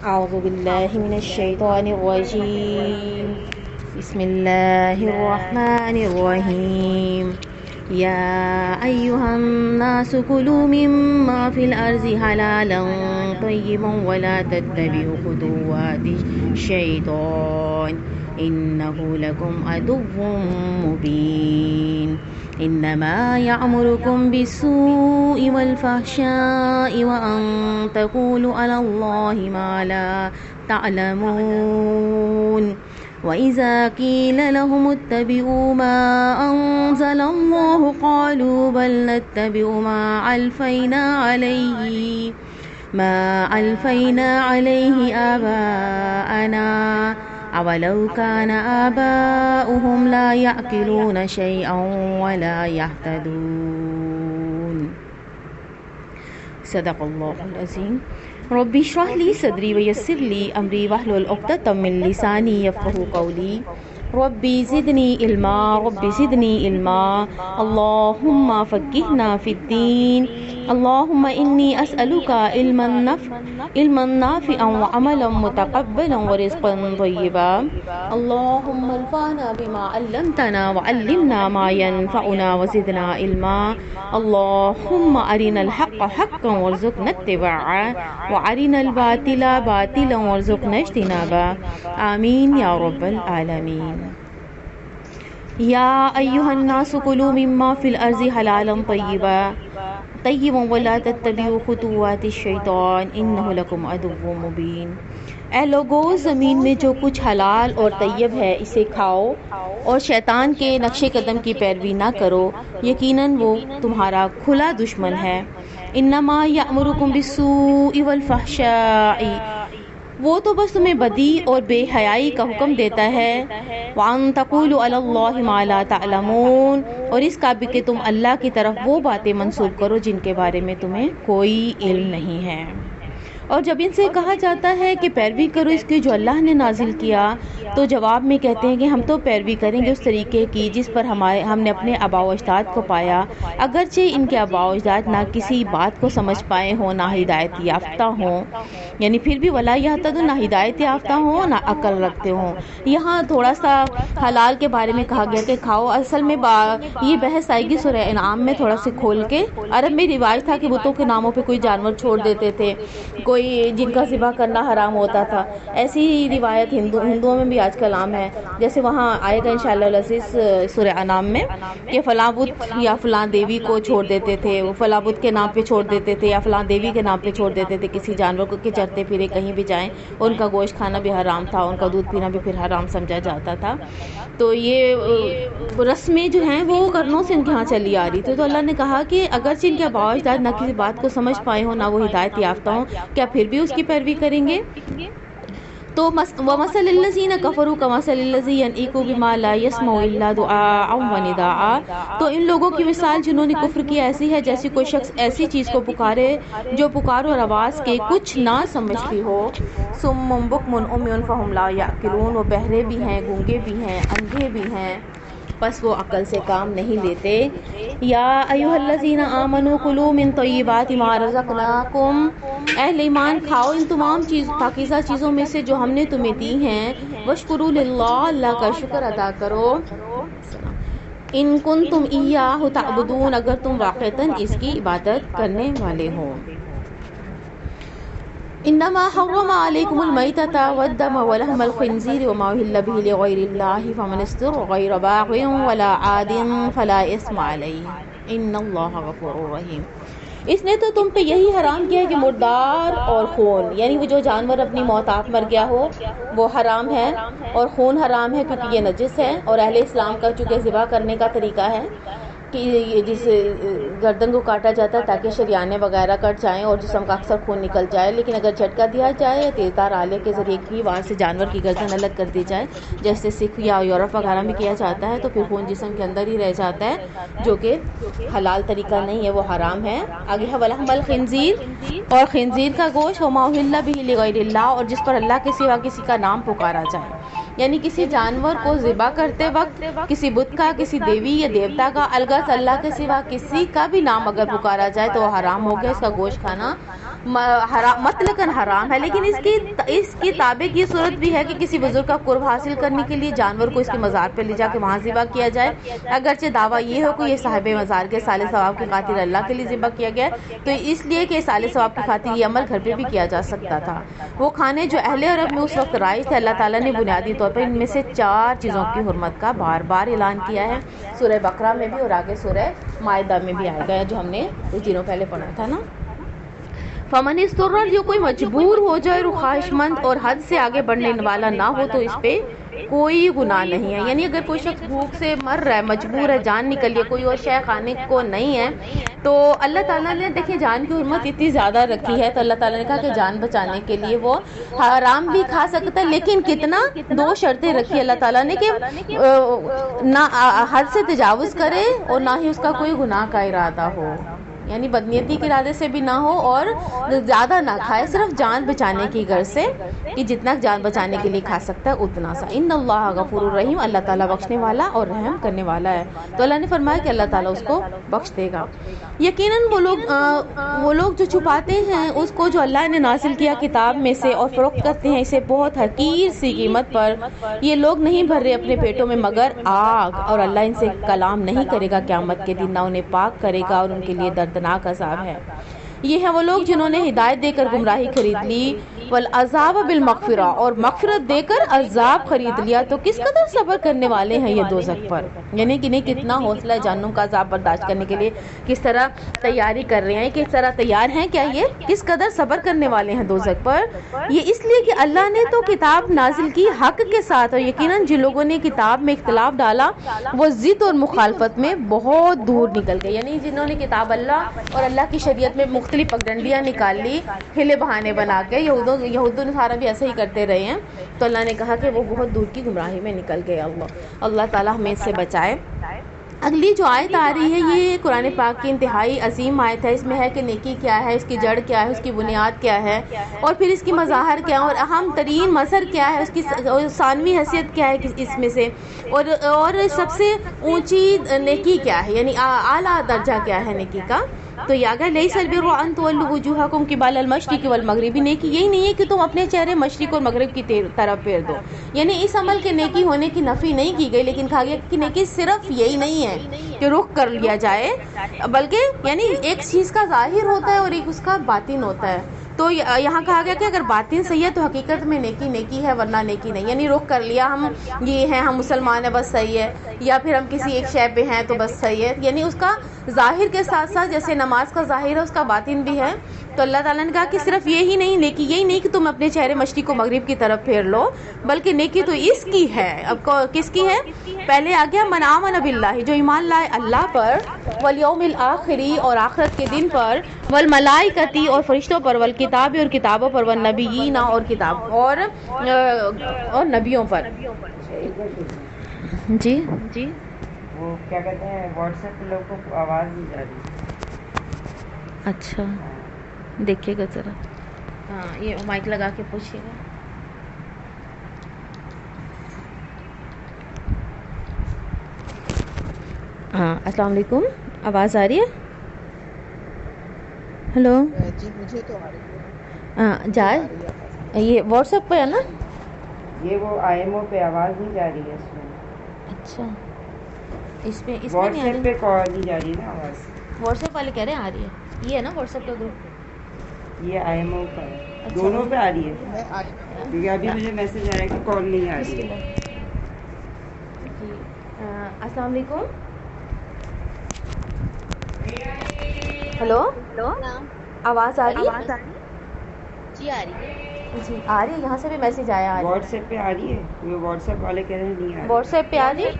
أعوذ بالله من الشيطان الرجيم. بسم الله الرحمن الرحيم. يا أيها الناس كلوا مما في الأرض حلالا طيبا ولا تتبعوا خطوات الشيطان إنه لكم عدو مبين. إنما يأمركم بالسوء والفحشاء وأن تقولوا على الله ما لا تعلمون. وإذا قيل لهم اتبعوا ما أنزل الله قالوا بل نتبع ما ألفينا عليه آباءنا أولو كان آباؤهم لا يأكلون شيئا ولا يهتدون. صدق الله العظيم. ربي اشرح لي صدري ويسر لي أمري واحلل عقدة من لساني يفقهوا قولي. ربي زدني علما اللهم فقهنا في الدين. اللهم إني أسألك علما نافعا وعملا متقبلا ورزقا طيبا. اللهم انفعنا بما علمتنا وعلمنا ما ينفعنا وزدنا علما. اللهم أرنا الحق حقا وارزقنا اتباعه وأرنا الباطل باطلا وارزقنا اجتنابه. آمين يا رب العالمين. يا أيها الناس كلوا مما في الأرض حلالا طيبا ولا تتبعوا خطوات الشیطان انہ لکم عدو مبین. اے لوگو، زمین میں جو کچھ حلال اور طیب ہے اسے کھاؤ اور شیطان کے نقش قدم کی پیروی نہ کرو، یقیناً وہ تمہارا کھلا دشمن ہے. انما یأمرکم بالسوء والفحشاء، وہ تو بس تمہیں بدی اور بے حیائی کا حکم دیتا ہے. وَأَن تَقُولُوا عَلَى اللَّهِ مَا لَا تَعْلَمُونَ، اور اس کا بھی کہ تم اللہ کی طرف وہ باتیں منسوب کرو جن کے بارے میں تمہیں کوئی علم نہیں ہے. اور جب ان سے کہا جاتا ہے کہ پیروی کرو اس کی جو اللہ نے نازل کیا، تو جواب میں کہتے ہیں کہ ہم تو پیروی کریں گے اس طریقے کی جس پر ہم نے اپنے آباء و اجداد کو پایا، اگرچہ ان کے آباء و اجداد نہ کسی بات کو سمجھ پائے ہوں، نہ ہدایت یافتہ ہوں، یعنی پھر بھی ولا یہتدون، نہ ہدایت یافتہ ہوں نہ عقل رکھتے ہوں. یہاں تھوڑا سا حلال کے بارے میں کہا گیا کہ کھاؤ. اصل میں یہ بحث آئے گی سورہ انعام میں تھوڑا سے کھول کے. عرب میں رواج تھا کہ بتوں کے ناموں پہ کوئی جانور چھوڑ دیتے تھے، کوئی جن کا ذبح کرنا حرام ہوتا تھا. ایسی روایت ہندوؤں میں بھی آج کل عام ہے. جیسے وہاں آئے گا انشاءاللہ العزیز سورہ انعام میں کہ فلاں بت یا فلاں دیوی کو چھوڑ دیتے تھے، وہ فلاں بت کے نام پہ چھوڑ دیتے تھے یا فلاں دیوی کے نام پہ چھوڑ دیتے تھے کسی جانور کو کہ چرتے پھرے کہیں بھی جائیں. ان کا گوشت کھانا بھی حرام تھا، ان کا دودھ پینا بھی پھر حرام سمجھا جاتا تھا. تو یہ رسمیں جو ہیں وہ کرنوں سے ان کے ہاں چلی آ رہی تھی. تو اللہ نے کہا کہ اگرچہ ان کے آباء و اجداد نہ کسی بات کو سمجھ پائے ہوں، نہ وہ ہدایت یافتہ ہوں، کیا پھر بھی اس کی پیروی کریں گے؟ تو وَمَثَلِ الَّذِينَ كَفَرُوا كَمَثَلِ الَّذِي يَنْعِقُ بِمَا لَا يَسْمَعُ إِلَّا دُعَاءً وَنِدَاءً. تو ان لوگوں کی مثال جنہوں نے کفر کیا ایسی ہے جیسی کوئی شخص ایسی چیز کو پکارے جو پکار اور آواز کے کچھ نہ سمجھتی ہو. صُمٌّ بُكْمٌ عُمْيٌ فَهُمْ لَا يَعْقِلُونَ، وہ بہرے بھی ہیں، گونگے بھی ہیں، اندھے بھی ہیں، بس وہ عقل سے کام نہیں لیتے. یا ایھا الذین آمنوا کلوا من طیبات ما رزقناکم، اہل ایمان کھاؤ ان تمام پاکیزہ چیزوں میں سے جو ہم نے تمہیں دی ہیں. واشکروا للہ، اللہ کا شکر ادا کرو. ان کنتم ایاہ تعبدون، اگر تم واقعتاً اس کی عبادت کرنے والے ہو. انما حرم علیکم المیتۃ والدم ولحم الخنزیر وما اہل به لغیر اللہ فمن اضطر غیر باغ ولا عاد فلا اثم علیہ ان اللہ غفور رحیم. اس نے تو تم پہ یہی حرام کیا ہے کہ مردار اور خون، یعنی وہ جو جانور اپنی موت آپ مر گیا ہو وہ حرام ہے، اور خون حرام ہے کیونکہ یہ نجس ہے. اور اہل اسلام کا چونکہ ذبح کرنے کا طریقہ ہے کہ جس گردن کو کاٹا جاتا ہے تاکہ شریانے وغیرہ کٹ جائیں اور جسم کا اکثر خون نکل جائے، لیکن اگر جھٹکا دیا جائے یا تیزدار آلے کے ذریعے کی وہاں سے جانور کی گردن الگ کر دی جائے جیسے سکھ یا یورپ وغیرہ میں کیا جاتا ہے، تو پھر خون جسم کے اندر ہی رہ جاتا ہے، جو کہ حلال طریقہ نہیں ہے، وہ حرام ہے. آگے ہے ولحم الخنزیر، اور خنزیر کا گوشت وما اہل به لغیر اللہ، اور جس پر اللہ کے سوا کسی کا نام پکارا جائے. یعنی کسی جانور کو ذبح کرتے وقت کسی بت کا، کسی دیوی یا دیوتا کا، الغرض اللہ کے سوا کسی کا بھی نام اگر پکارا جائے تو وہ حرام ہو گیا، اس کا گوشت کھانا مطلقاً حرام ہے، لیکن اس کی تابع کی صورت بھی ہے کہ کسی بزرگ کا قرب حاصل کرنے کے لیے جانور کو اس کے مزار پہ لے جا کے وہاں ذبح کیا جائے، اگرچہ دعویٰ یہ ہو کہ یہ صاحب مزار کے صالح ثواب کی خاطر اللہ کے لیے ذبح کیا گیا تو اس لیے کہ صالح ثواب کی خاطر یہ عمل گھر پہ بھی کیا جا سکتا تھا۔ وہ کھانے جو اہل عرب میں اس وقت رائج تھے، اللہ تعالیٰ نے بنیادی طور پر ان میں سے 4 چیزوں کی حرمت کا بار بار اعلان کیا ہے، سورہ بقرہ میں بھی اور آگے سورہ مائدہ میں بھی آئے گا جو ہم نے کچھ دنوں پہلے پڑھا تھا نا۔ فمن استر، جو کوئی مجبور ہو جائے اور خواہش مند اور حد سے آگے بڑھنے والا نہ ہو تو اس پہ کوئی گناہ نہیں ہے، یعنی اگر کوئی شخص بھوک سے مر رہا ہے، مجبور ہے، جان نکل ہے، کوئی اور شے کھانے کو نہیں ہے، تو اللہ تعالیٰ نے دیکھیں جان کی حرمت اتنی زیادہ رکھی ہے تو اللہ تعالیٰ نے کہا کہ جان بچانے کے لیے وہ حرام بھی کھا سکتا ہے، لیکن کتنا 2 شرطیں رکھی اللہ تعالیٰ نے کہ نہ حد سے تجاوز کرے اور نہ ہی اس کا کوئی گناہ کا ارادہ ہو، یعنی بدنیتی کے ارادے سے بھی نہ ہو اور زیادہ نہ کھائے، صرف جان بچانے کی غرض سے کہ جتنا جان بچانے کے لیے کھا سکتا ہے اتنا سا۔ ان اللہ غفور الرحیم، اللہ تعالیٰ بخشنے والا اور رحم کرنے والا ہے، تو اللہ نے فرمایا کہ اللہ تعالیٰ اس کو بخش دے گا۔ یقیناً وہ لوگ جو چھپاتے ہیں اس کو جو اللہ نے نازل کیا کتاب میں سے اور فروخت کرتے ہیں اسے بہت حقیر سی قیمت پر، یہ لوگ نہیں بھر رہے اپنے پیٹوں میں مگر آگ، اور اللہ ان سے کلام نہیں کرے گا قیامت کے دن، نہ انہیں پاک کرے گا اور ان کے لیے دردناک عذاب ہے۔ یہ ہیں وہ لوگ جنہوں نے ہدایت دے کر گمراہی خرید لی، والعذاب بالمغفرہ، اور مغفرت دے کر عذاب خرید لیا، تو کس قدر صبر کرنے والے ہیں یہ دوزخ پر، یعنی کہ انہیں کتنا حوصلہ ہے جہنم کا عذاب برداشت کرنے کے لیے، کس طرح تیاری کر رہے ہیں، کس طرح تیار ہیں، کیا یہ کس قدر صبر کرنے والے ہیں دوزخ پر۔ یہ اس لیے کہ اللہ نے تو کتاب نازل کی حق کے ساتھ، اور یقیناً جن لوگوں نے کتاب میں اختلاف ڈالا وہ ضد اور مخالفت میں بہت دور نکل گئے، یعنی جنہوں نے کتاب اللہ اور اللہ کی شریعت میں مختلف پگڈنڈیاں نکال لی ہلے بہانے بنا کے، یہود و نصارہ بھی ایسے ہی کرتے رہے ہیں، تو اللہ نے کہا کہ وہ بہت دور کی گمراہی میں نکل گئے۔ اللہ تعالیٰ ہمیں اس سے بچائے۔ اگلی جو آیت آ رہی ہے یہ قرآن پاک کی انتہائی عظیم آیت ہے، اس میں ہے کہ نیکی کیا ہے، اس کی جڑ کیا ہے، اس کی بنیاد کیا ہے، اور پھر اس کی مظاہر کیا ہے، اور اہم ترین مظہر کیا ہے، اس کی ثانوی حیثیت کیا ہے اس میں سے، اور سب سے اونچی نیکی کیا ہے، یعنی اعلیٰ درجہ کیا ہے نیکی کا۔ تو یہ آگا لیس البر ان تولوا وجوہکم قبل المشرق والمغرب، نیکی یہی نہیں ہے کہ تم اپنے چہرے مشرق اور مغرب کی طرف پھیر دو، یعنی اس عمل کے نیکی ہونے کی نفی نہیں کی گئی، لیکن کہا گیا کہ نیکی صرف یہی نہیں ہے کہ رخ کر لیا جائے، بلکہ یعنی ایک چیز کا ظاہر ہوتا ہے اور ایک اس کا باطن ہوتا ہے، تو یہاں کہا گیا کہ اگر باطن صحیح ہے تو حقیقت میں نیکی ہے، ورنہ نیکی نہیں، یعنی رخ کر لیا ہم یہ ہیں، ہم مسلمان ہیں بس صحیح ہے، یا پھر ہم کسی ایک شے پہ ہیں تو بس صحیح ہے، یعنی اس کا ظاہر کے ساتھ ساتھ جیسے نماز کا ظاہر ہے اس کا باطن بھی ہے، تو اللہ تعالیٰ نے کہا کہ صرف یہی نہیں، نیکی یہی نہیں کہ تم اپنے چہرے مشرق و مغرب کی طرف پھیر لو، بلکہ نیکی تو اس کی ہے، اب کس کی ہے؟ پہلے آ گیا من آمن باللہ، جو ایمان لائے اللہ پر، والیوم الآخری، اور آخرت کے دن پر، والملائکتی، اور فرشتوں پر، والکتاب، اور کتابوں پر، والنبیین، اور کتاب اور نبیوں پر۔ جی وہ کیا کہتے ہیں واٹس ایپ پہ لوگوں کو آواز نہیں جا رہی۔ اچھا دیکھیے گا ذرا، ہاں یہ مائک لگا کے پوچھیے گا۔ ہاں السلام علیکم، آواز آ رہی ہے؟ ہلو جی مجھے تو آ رہی ہے۔ ہاں جائے یہ واٹس ایپ پہ ہے نا؟ یہ وہ آئی ایم او پہ آواز نہیں جا رہی ہے اس میں۔ اچھا اس میں واٹس نہیں آ ایپ رہی؟ پہ کال نہیں جا رہی نا آواز۔ واٹس ایپ والے کہہ رہے ہیں آ رہی ہے، یہ ہے نا واٹس ایپ کا گروپ؟ یہ آئی ایم او کا ہے، اچھا دونوں پہ آ رہی ہے، کیونکہ ابھی مجھے میسج آیا کہ کال نہیں آ رہی ہے۔ جی السلام علیکم، ہلو آواز آ رہی ہے؟ جی آ رہی ہے۔ جی آ رہی ہے، یہاں سے بھی میسج آیا آ رہی واٹس ایپ پہ آ رہی ہے، کیونکہ واٹس ایپ والے کہہ رہے ہیں نہیں آ ہے، رہی۔ واٹس ایپ پہ آ رہی ہے،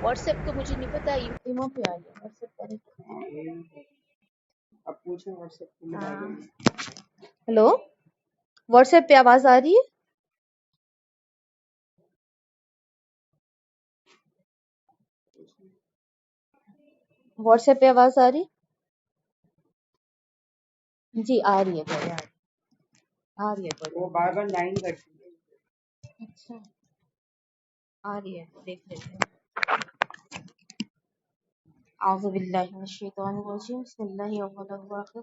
واٹس ایپ کا مجھے نہیں پتا، ایمو پہ آ رہی ہے، واٹس ایپ پہ نہیں۔ اب پوچھیں واٹس ایپ پہ ملا دیں گے۔ ہلو واٹس ایپ پہ آواز آ رہی ہے؟ واٹس ایپ پہ آواز آ رہی؟ جی آ رہی ہے، بڑے آ رہی ہے بڑے، وہ بار بار لائن کرتی ہے۔ اچھا آ رہی ہے، دیکھ لیتے ہیں۔ اعوذ باللہ من الشیطان الرجیم، بسم اللہ الرحمن الرحیم۔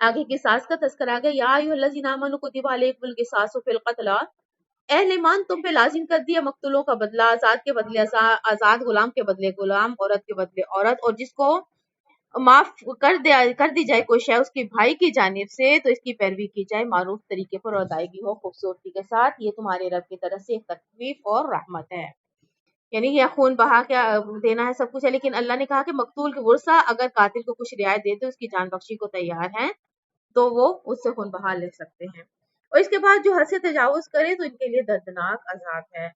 آگے قصاص کا تذکرہ آ گیا، یا ایھا آمنوا کتب علیکم القصاص فی القتلی، اہل ایمان تم پہ لازم کر دیا مقتولوں کا بدلہ، آزاد کے بدلے آزاد، غلام کے بدلے غلام، عورت کے بدلے عورت، اور جس کو معاف کر دی جائے کوئی شے اس کے بھائی کی جانب سے تو اس کی پیروی کی جائے معروف طریقے پر اور ادائیگی ہو خوبصورتی کے ساتھ، یہ تمہارے رب کی طرف سے ایک تخفیف اور رحمت ہے۔ یعنی یہ خون بہا کے دینا ہے سب کچھ ہے، لیکن اللہ نے کہا کہ مقتول کے ورثہ اگر قاتل کو کچھ رعایت دے تو اس کی جان بخشی کو تیار ہیں تو وہ اس سے خون بہا لے سکتے ہیں، اور اس کے بعد جو حد سے تجاوز کرے تو ان کے لیے دردناک عذاب ہے۔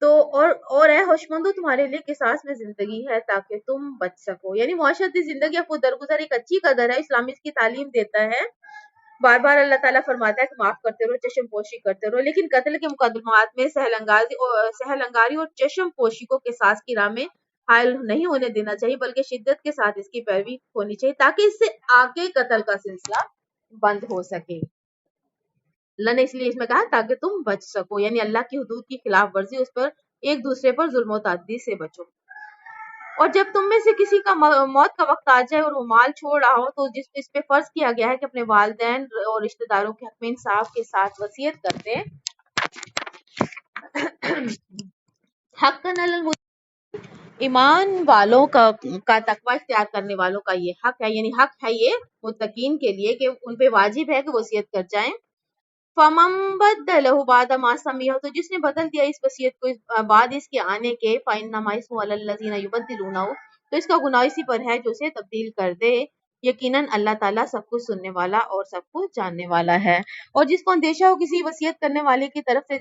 تو اور اے ہوشمندو تمہارے لیے قصاص میں زندگی ہے تاکہ تم بچ سکو، یعنی معاشرتی زندگی آپ کو درگزر ایک اچھی قدر ہے، اسلام اس کی تعلیم دیتا ہے، بار بار اللہ تعالیٰ فرماتا ہے کہ معاف کرتے رہو، چشم پوشی کرتے رہو، لیکن قتل کے مقدمات میں سہل انگاری اور چشم پوشی کو قصاص کی راہ میں حائل نہیں ہونے دینا چاہیے، بلکہ شدت کے ساتھ اس کی پیروی ہونی چاہیے تاکہ اس سے آگے قتل کا سلسلہ بند ہو سکے۔ اللہ نے اس لیے اس میں کہا تاکہ تم بچ سکو، یعنی اللہ کی حدود کی خلاف ورزی، اس پر ایک دوسرے پر ظلم و تعدی سے بچو۔ اور جب تم میں سے کسی کا موت کا وقت آ جائے اور وہ مال چھوڑ رہا ہو تو اس پہ فرض کیا گیا ہے کہ اپنے والدین اور رشتہ داروں کے حق میں انصاف کے ساتھ وصیت کرتے حقاً علی المتقین، ایمان والوں کا تقوی اختیار کرنے والوں کا یہ حق ہے، یعنی حق ہے یہ متقین کے لیے کہ ان پہ واجب ہے کہ وصیت کر جائیں۔ فَمَن بَدَّلَهُ بَعْدَ مَا سَمِعَهُ، تو جس نے بدل دیا اس وصیت کو بعد اس کے آنے کے، فَإِنَّمَا إِثْمُهُ عَلَى الَّذِينَ يُبَدِّلُونَهُ، تو اس کا گناہ اسی پر ہے جو اسے تبدیل کر دے، یقیناً اللہ تعالیٰ سب کچھ سننے والا اور سب کچھ جاننے والا ہے۔ اور جس کو اندیشہ ہو کسی وصیت کرنے والے کی طرف سے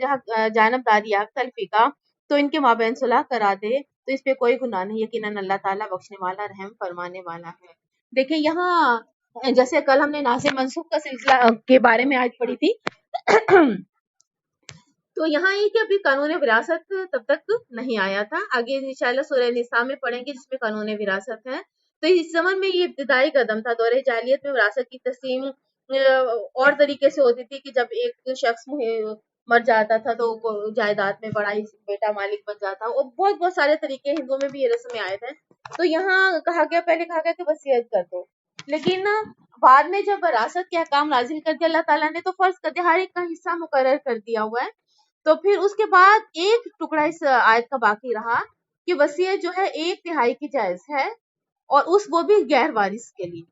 جانبداری یا تلفی کا تو ان کے مابین صلح کرا دے تو اس پہ کوئی گناہ نہیں، یقیناً اللہ تعالیٰ بخشنے والا رحم فرمانے والا ہے۔ دیکھیں یہاں جیسے کل ہم نے ناسخ منسوخ کا سلسلہ کے بارے میں آج پڑھی تھی، تو یہاں یہ کہ ابھی قانون وراثت تب تک نہیں آیا تھا، آگے انشاءاللہ سورہ نساء میں پڑھیں گے جس میں قانون وراثت ہے۔ تو اس زمن میں یہ ابتدائی قدم تھا، دور جاہلیت میں وراثت کی تقسیم اور طریقے سے ہوتی تھی کہ جب ایک شخص مر جاتا تھا تو جائیداد میں بڑا ہی بیٹا مالک بن جاتا، اور بہت سارے طریقے ہندوؤں میں بھی یہ رسمیں آئے تھے۔ تو یہاں پہلے کہا گیا کہ وصیت کر دو، لیکن بعد میں جب وراثت کے احکام نازل کر دیا اللہ تعالیٰ نے تو فرض کر دیا ہر ایک کا حصہ مقرر کر دیا ہوا ہے، تو پھر اس کے بعد ایک ٹکڑا اس آیت کا باقی رہا کہ وصیت جو ہے 1/3 کی جائز ہے، اور وہ بھی غیر وارث کے لیے۔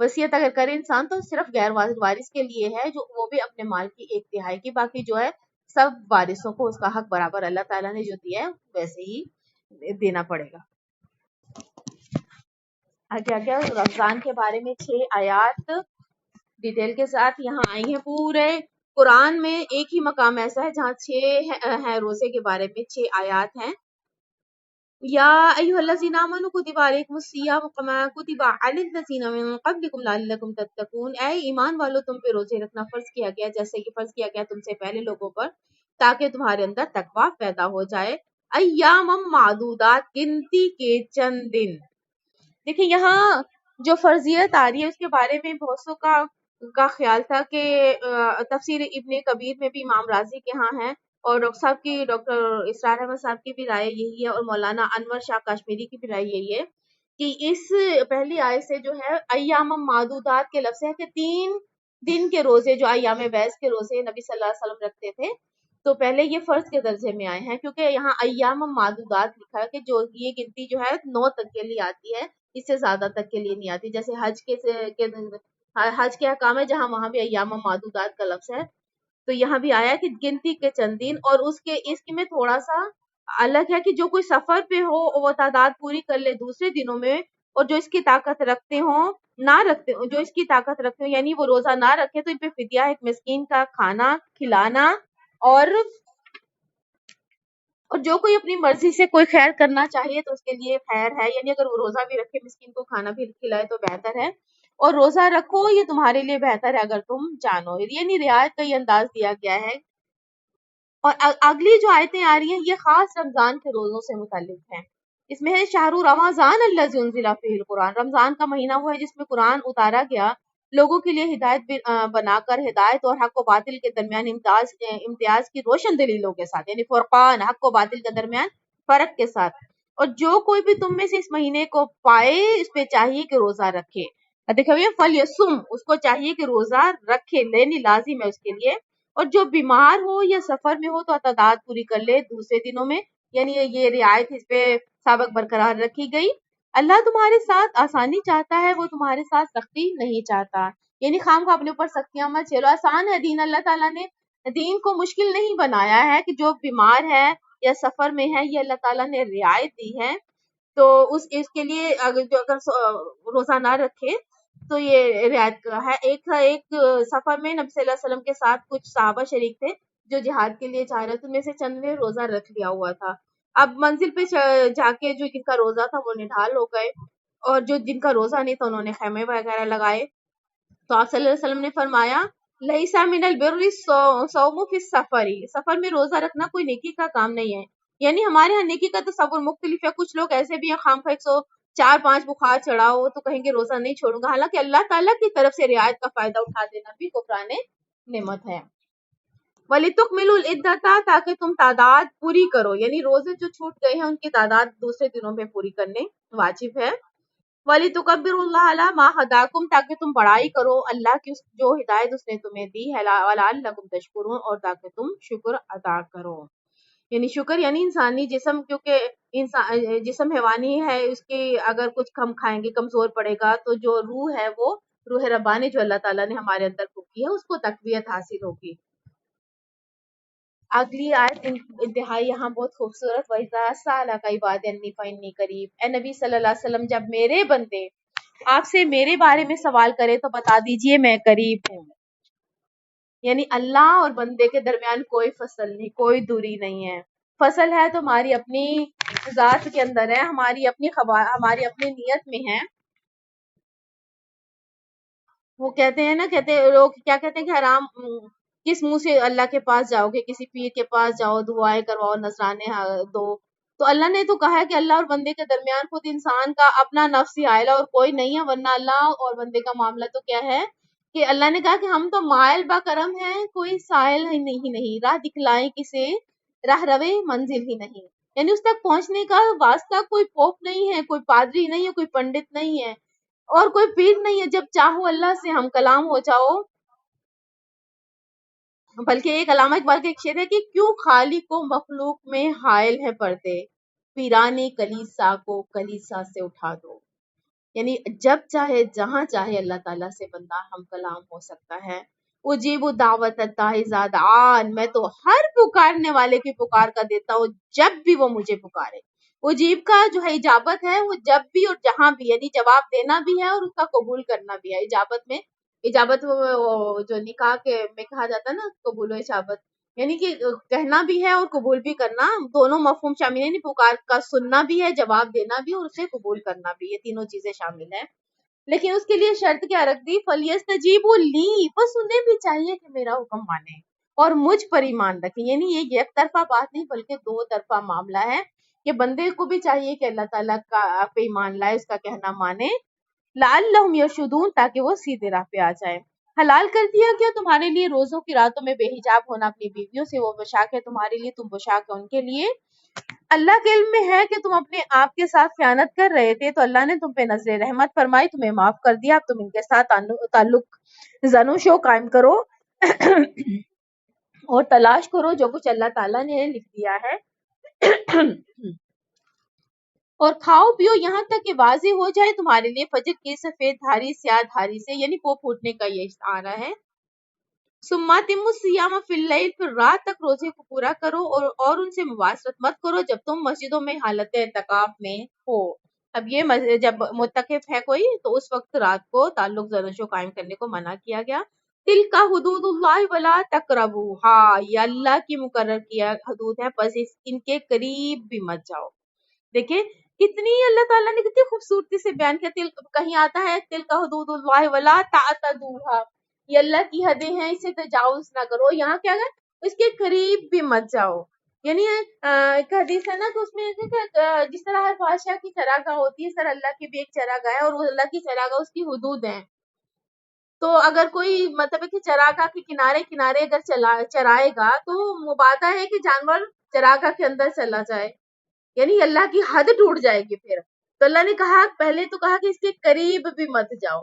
وصیت اگر کرے انسان تو صرف غیر وارث کے لیے ہے، جو وہ بھی اپنے مال کی 1/3 کی، باقی جو ہے سب وارثوں کو اس کا حق برابر اللہ تعالیٰ نے جو دیا ہے ویسے ہی دینا پڑے گا۔ آگے رمضان کے بارے میں 6 آیات ڈیٹیل کے ساتھ یہاں آئی ہیں۔ پورے قرآن میں ایک ہی مقام ایسا ہے جہاں 6 ہیں روزے کے بارے میں 6 آیات ہیں۔ یا ایھا الذین آمنوا کتب علیکم الصیام کما کتب علی الذین من قبلکم لعلکم تتقون، اے ایمان والو تم پہ روزے رکھنا فرض کیا گیا جیسے کہ فرض کیا گیا تم سے پہلے لوگوں پر تاکہ تمہارے اندر تقوی پیدا ہو جائے۔ ایام معدودات، گنتی کے چند دن۔ دیکھیں یہاں جو فرضیت آ رہی ہے اس کے بارے میں بہت سو کا خیال تھا کہ تفسیر ابن کبیر میں بھی امام راضی کے ہاں ہے، اور ڈاکٹر اسرار احمد صاحب کی بھی رائے یہی ہے، اور مولانا انور شاہ کاشمیری کی بھی رائے یہی ہے کہ اس پہلی آیت سے جو ہے ایام معدودات کے لفظ ہے کہ 3 دن کے روزے جو ایام بیس کے روزے نبی صلی اللہ علیہ وسلم رکھتے تھے تو پہلے یہ فرض کے درجے میں آئے ہیں، کیونکہ یہاں ایام معدودات لکھا ہے کہ جو یہ گنتی جو ہے 9 تک کے لیے آتی ہے، اس سے زیادہ تک کے لیے نہیں آتی، جیسے حج کے احکام ہے جہاں وہاں بھی ایام معدودات کا لفظ ہے، تو یہاں بھی آیا کہ گنتی کے چند دن، اور اس میں تھوڑا سا الگ ہے کہ جو کوئی سفر پہ ہو وہ تعداد پوری کر لے دوسرے دنوں میں، اور جو اس کی طاقت رکھتے ہوں جو اس کی طاقت رکھتے ہوں یعنی وہ روزہ نہ رکھے تو ان پہ فدیہ ایک مسکین کا کھانا کھلانا، اور جو کوئی اپنی مرضی سے کوئی خیر کرنا چاہیے تو اس کے لیے خیر ہے، یعنی اگر وہ روزہ بھی رکھے مسکین کو کھانا بھی کھلائے تو بہتر ہے، اور روزہ رکھو یہ تمہارے لیے بہتر ہے اگر تم جانو، یعنی رعایت کا یہ انداز دیا گیا ہے۔ اور اگلی جو آیتیں آ رہی ہیں یہ خاص رمضان کے روزوں سے متعلق ہیں، اس میں ہے شہر رمضان الذی انزل فیہ القرآن، رمضان کا مہینہ وہ ہے جس میں قرآن اتارا گیا لوگوں کے لیے ہدایت بنا کر، ہدایت اور حق و باطل کے درمیان امتیاز کی روشن دلیلوں کے ساتھ، یعنی فرقان حق و باطل کے درمیان فرق کے ساتھ، اور جو کوئی بھی تم میں سے اس مہینے کو پائے اس پہ چاہیے کہ روزہ رکھے دیکھا بھیا فل یسم، اس کو چاہیے کہ روزہ رکھے، لینی لازم ہے اس کے لیے، اور جو بیمار ہو یا سفر میں ہو تو تعداد پوری کر لے دوسرے دنوں میں، یعنی یہ رعایت اس پہ سابق برقرار رکھی گئی۔ اللہ تمہارے ساتھ آسانی چاہتا ہے، وہ تمہارے ساتھ سختی نہیں چاہتا، یعنی خام خواہ اپنے اوپر سختیاں مت جھیلو، آسان ہے دین، اللہ تعالیٰ نے دین کو مشکل نہیں بنایا ہے، کہ جو بیمار ہے یا سفر میں ہے یہ اللہ تعالیٰ نے رعایت دی ہے، تو اس کے لیے اگر روزہ نہ رکھے تو یہ رعایت ہے۔ ایک سفر میں نبی صلی اللہ علیہ وسلم کے ساتھ کچھ صحابہ شریک تھے جو جہاد کے لیے جا رہے تھے، ان میں سے چند نے روزہ رکھ لیا ہوا تھا۔ اب منزل پہ جا کے جو جن کا روزہ تھا وہ نڈھال ہو گئے، اور جو جن کا روزہ نہیں تھا انہوں نے خیمے وغیرہ لگائے، تو آپ صلی اللہ علیہ وسلم نے فرمایا لیسا من البر صوم فی السفر، سفر میں روزہ رکھنا کوئی نیکی کا کام نہیں ہے، یعنی ہمارے ہاں نیکی کا تصور مختلف ہے، کچھ لوگ ایسے بھی ہیں خام خواہ 104-5 بخار چڑھاؤ تو کہیں گے روزہ نہیں چھوڑوں گا، حالانکہ اللہ تعالیٰ کی طرف سے رعایت کا فائدہ اٹھا دینا بھی کفران نعمت ہے۔ وَلِتُكْمِلُوا الْعِدَّةَ، تاکہ تم تعداد پوری کرو، یعنی روزے جو چھوٹ گئے ہیں ان کی تعداد دوسرے دنوں میں پوری کرنے واجب ہے۔ وَلِتُكَبِّرُوا اللَّهَ عَلَىٰ مَا هَدَاكُمْ، تاکہ تم بڑائی کرو اللہ کی جو ہدایت اس نے تمہیں دی ہے، وَلَعَلَّكُمْ تَشْكُرُونَ، اور تاکہ تم شکر ادا کرو، یعنی شکر یعنی انسانی جسم، کیونکہ جسم حیوانی ہے، اس کی اگر کچھ کم کھائیں گے کمزور پڑے گا، تو جو روح ہے وہ روح ربانی جو اللہ تعالیٰ نے ہمارے اندر کو کی ہے اس کو تقویت حاصل ہوگی۔ اگلی آیت انتہائی یہاں بہت خوبصورت، وَإِذَا سَأَلَكَ عِبَادِي عَنِّي فَإِنِّي قَرِيبٌ، اے نبی صلی اللہ علیہ وسلم جب میرے بندے آپ سے میرے بارے میں سوال کرے تو بتا دیجئے میں قریب ہوں، یعنی اللہ اور بندے کے درمیان کوئی فصل نہیں، کوئی دوری نہیں ہے، فصل ہے تو ہماری اپنی ذات کے اندر ہے، ہماری اپنی نیت میں ہے۔ وہ کہتے ہیں نا، لوگ کیا کہتے ہیں کہ حرام کس منہ سے اللہ کے پاس جاؤ گے، کسی پیر کے پاس جاؤ، دعائیں کرواؤ، نذرانے دو، تو اللہ نے تو کہا ہے کہ اللہ اور بندے کے درمیان خود انسان کا اپنا نفس ہی عائلہ اور کوئی نہیں ہے، ورنہ اللہ اور بندے کا معاملہ تو کیا ہے کہ اللہ نے کہا کہ ہم تو مائل با کرم ہیں، کوئی سائل ہی نہیں، راہ دکھلائیں کسے راہ روے منزل ہی نہیں، یعنی اس تک پہنچنے کا واسطہ کوئی پوپ نہیں ہے، کوئی پادری نہیں ہے، کوئی پنڈت نہیں ہے، اور کوئی پیر نہیں ہے، جب چاہو اللہ سے ہم کلام ہو جاؤ۔ بلکہ ایک علامہ اقبال کا ایک شعر ہے کہ کیوں خالق و مخلوق میں حائل ہے پردے، پیرانے کلیسا کو کلیسا سے اٹھا دو، یعنی جب چاہے جہاں چاہے اللہ تعالیٰ سے بندہ ہم کلام ہو سکتا ہے۔ اجیب دعوت الداعی اذا دعان، میں تو ہر پکارنے والے کی پکار کا دیتا ہوں جب بھی وہ مجھے پکارے۔ اجیب کا جو ہے اجابت ہے وہ جب بھی اور جہاں بھی، یعنی جواب دینا بھی ہے اور اس کا قبول کرنا بھی ہے۔ اجابت وہ جو نکاح کے میں کہا جاتا ہے نا قبول و اجابت، یعنی کہ کہنا بھی ہے اور قبول بھی کرنا، دونوں مفہوم شامل ہیں، یعنی پکار کا سننا بھی ہے، جواب دینا بھی اور اسے قبول کرنا بھی، یہ تینوں چیزیں شامل ہیں۔ لیکن اس کے لیے شرط کیا رکھ دی؟ فَلْيَسْتَجِيبُوا لِي، بس انہیں بھی چاہیے کہ میرا حکم مانیں اور مجھ پر ایمان رکھیں، یعنی یہ ایک طرفہ بات نہیں بلکہ دو طرفہ معاملہ ہے، کہ بندے کو بھی چاہیے کہ اللہ تعالیٰ کا پہ ایمان لائے، اس کا کہنا مانے، لعلہم یرشدون، تاکہ وہ سیدھے راہ پہ آ جائیں۔ حلال کر دیا گیا تمہارے لیے روزوں کی راتوں میں بے حجاب ہونا اپنی بیویوں سے، وہ پوشاک ہے تمہارے لیے، تم پوشاک ہے ان کے لیے۔ اللہ کے علم میں ہے کہ تم اپنے آپ کے ساتھ خیانت کر رہے تھے تو اللہ نے تم پہ نظر رحمت فرمائی، تمہیں معاف کر دیا، اب تم ان کے ساتھ تعلق زن و شو قائم کرو اور تلاش کرو جو کچھ اللہ تعالیٰ نے لکھ دیا ہے، اور کھاؤ پیو یہاں تک کہ واضح ہو جائے تمہارے لیے فجر کی سفید دھاری سیاہ دھاری سے، یعنی وہ پھوٹنے کا یہ اشارہ ہے۔ ثم اتموا الصیام فی اللیل، پھر رات تک روزے کو پورا کرو اور ان سے مباشرت مت کرو جب تم مسجدوں میں حالت اعتکاف میں ہو۔ اب یہ جب معتکف ہے کوئی تو اس وقت رات کو تعلق زنشو قائم کرنے کو منع کیا گیا۔ تلک حدود اللہ ولا تقربوها، یہ اللہ کی مقرر کیا حدود ہے، پس ان کے قریب بھی مت جاؤ۔ دیکھیں کتنی اللہ تعالیٰ نے کتنی خوبصورتی سے بیان کیا، کہیں آتا ہے تلک حدود اللہ ولا تعتدوها، یہ اللہ کی حدیں ہیں اسے تجاوز نہ کرو، یہاں کیا ہے اس کے قریب بھی مت جاؤ، یعنی ایک حدیث ہے نا کہ اس میں جس طرح ہر بادشاہ کی چراگاہ ہوتی ہے اس طرح اللہ کی بھی ایک چراگاہ ہے، اور وہ اللہ کی چراگاہ اس کی حدود ہیں، تو اگر کوئی مطلب ہے کہ چراگاہ کے کنارے کنارے اگر چرائے گا تو مبادا ہے کہ جانور چراگاہ کے اندر چلا جائے، یعنی اللہ کی حد ٹوٹ جائے گی پھر، تو اللہ نے کہا پہلے تو کہا کہ اس کے قریب بھی مت جاؤ،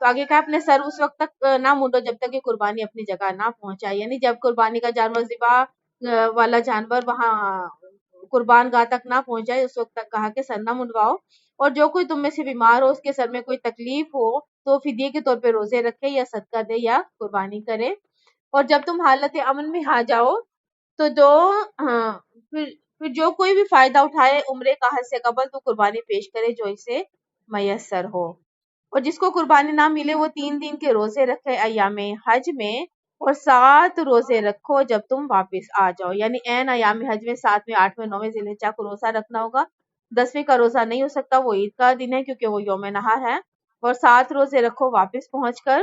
تو آگے کا اپنے سر اس وقت تک نہ مونڈو جب تک کہ قربانی اپنی جگہ نہ پہنچائے، یعنی جب قربانی کا جانور ذبح والا جانور وہاں قربان گاہ تک نہ پہنچ جائے اس وقت تک کہا کہ سر نہ منڈواؤ۔ اور جو کوئی تم میں سے بیمار ہو، اس کے سر میں کوئی تکلیف ہو تو فدیے کے طور پہ روزے رکھے یا صدقہ دے یا قربانی کرے۔ اور جب تم حالت امن میں آ جاؤ تو پھر جو کوئی بھی فائدہ اٹھائے عمرے کا حج سے قبل تو قربانی پیش کرے جو اسے میسر ہو۔ اور جس کو قربانی نہ ملے وہ 3 دن کے روزے رکھے ایام حج میں، اور 7 روزے رکھو جب تم واپس آ جاؤ، یعنی عین ایام حج میں 7ویں 8ویں 9ویں ذی الحجہ کو روزہ رکھنا ہوگا۔ 10ویں کا روزہ نہیں ہو سکتا، وہ عید کا دن ہے کیونکہ وہ یوم نہار ہے۔ اور 7 روزے رکھو واپس پہنچ کر،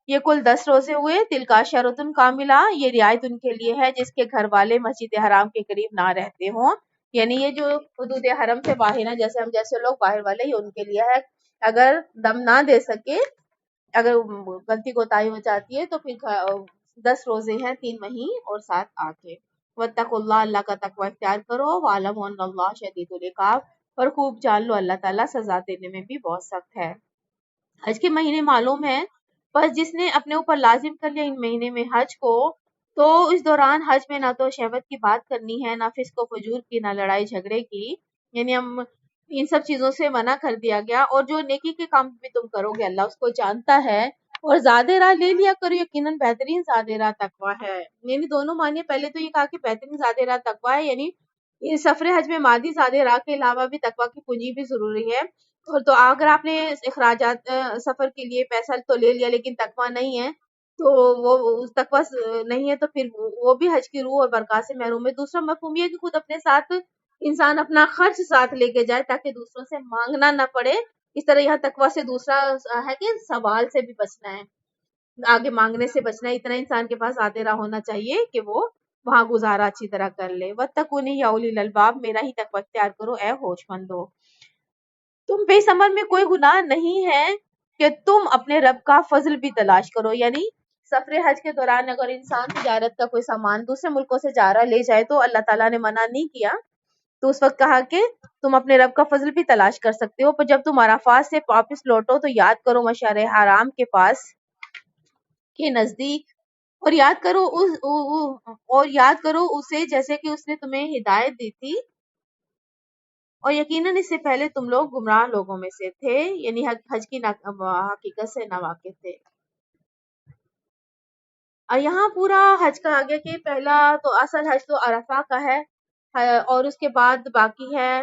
یہ کل 10 روزے ہوئے۔ تلکا شرطن کاملہ، یہ رعایت ان کے لیے ہے جس کے گھر والے مسجد حرام کے قریب نہ رہتے ہوں، یعنی یہ جو حدود حرم سے باہر ہیں، جیسے ہم جیسے لوگ باہر والے، یہ ان کے لیے ہے۔ اگر دم نہ دے سکے، اگر غلطی کوتاہی ہو جاتی ہے تو پھر 10 روزے ہیں 3 مہی اور 7 آنکھیں۔ واتقوا اللہ، اللہ کا تقوی اختیار کرو۔ وَاعْلَمُوا أَنَّ اللَّهَ شَدِيدُ الْعِقَابِ، اور خوب جان لو اللہ تعالیٰ سزا دینے میں بھی بہت سخت ہے۔ حج کے مہینے معلوم ہے، بس جس نے اپنے اوپر لازم کر لیا ان مہینے میں حج کو، تو اس دوران حج میں نہ تو شہوت کی بات کرنی ہے، نہ فسق و فجور کی، نہ لڑائی جھگڑے کی، یعنی ہم ان سب چیزوں سے منع کر دیا گیا۔ اور جو نیکی کے کام بھی تم کرو گے اللہ اس کو جانتا ہے۔ اور زیادہ راہ لے لیا کرو، یقیناً بہترین زیادہ راہ تقویٰ ہے، یعنی دونوں معنی۔ پہلے تو یہ کہا کہ بہترین زیادہ راہ تقویٰ ہے، یعنی اس سفر حج میں مادی زیادہ راہ کے علاوہ بھی تقویٰ کی پونجی بھی ضروری ہے۔ اور تو اگر آپ نے اخراجات سفر کے لیے پیسہ تو لے لیا لیکن تقویٰ نہیں ہے، تو وہ تقویٰ نہیں ہے تو پھر وہ بھی حج کی روح اور برکات سے محروم ہے۔ دوسرا مفہوم یہ ہے کہ خود اپنے ساتھ انسان اپنا خرچ ساتھ لے کے جائے تاکہ دوسروں سے مانگنا نہ پڑے۔ اس طرح یہاں تقویٰ سے دوسرا ہے کہ سوال سے بھی بچنا ہے، آگے مانگنے سے بچنا ہے۔ اتنا انسان کے پاس زیادہ راہ ہونا چاہیے کہ وہ وہاں گزارا اچھی طرح کر لے۔ وَاتَّقُونِ يَا أُولِي الْأَلْبَابِ، میرا ہی تقویٰ اختیار کرو اے ہوش مندو۔ تم پہ اس عمل میں کوئی گناہ نہیں ہے کہ تم اپنے رب کا فضل بھی تلاش کرو، یعنی سفر حج کے دوران اگر انسان تجارت کا کوئی سامان دوسرے ملکوں سے جا رہا لے جائے تو اللہ تعالیٰ نے منع نہیں کیا، تو اس وقت کہا کہ تم اپنے رب کا فضل بھی تلاش کر سکتے ہو۔ پر جب تم عرفات سے واپس لوٹو تو یاد کرو مشعر حرام کے پاس کے نزدیک، اور یاد کرو اسے جیسے کہ اس نے تمہیں ہدایت دی تھی، اور یقیناً اس سے پہلے تم لوگ گمراہ لوگوں میں سے تھے، یعنی حج کی حقیقت سے ناواقف تھے۔ اور یہاں پورا حج کا آگے کہ پہلا تو اصل حج تو عرفہ کا ہے، اور اس کے بعد باقی ہے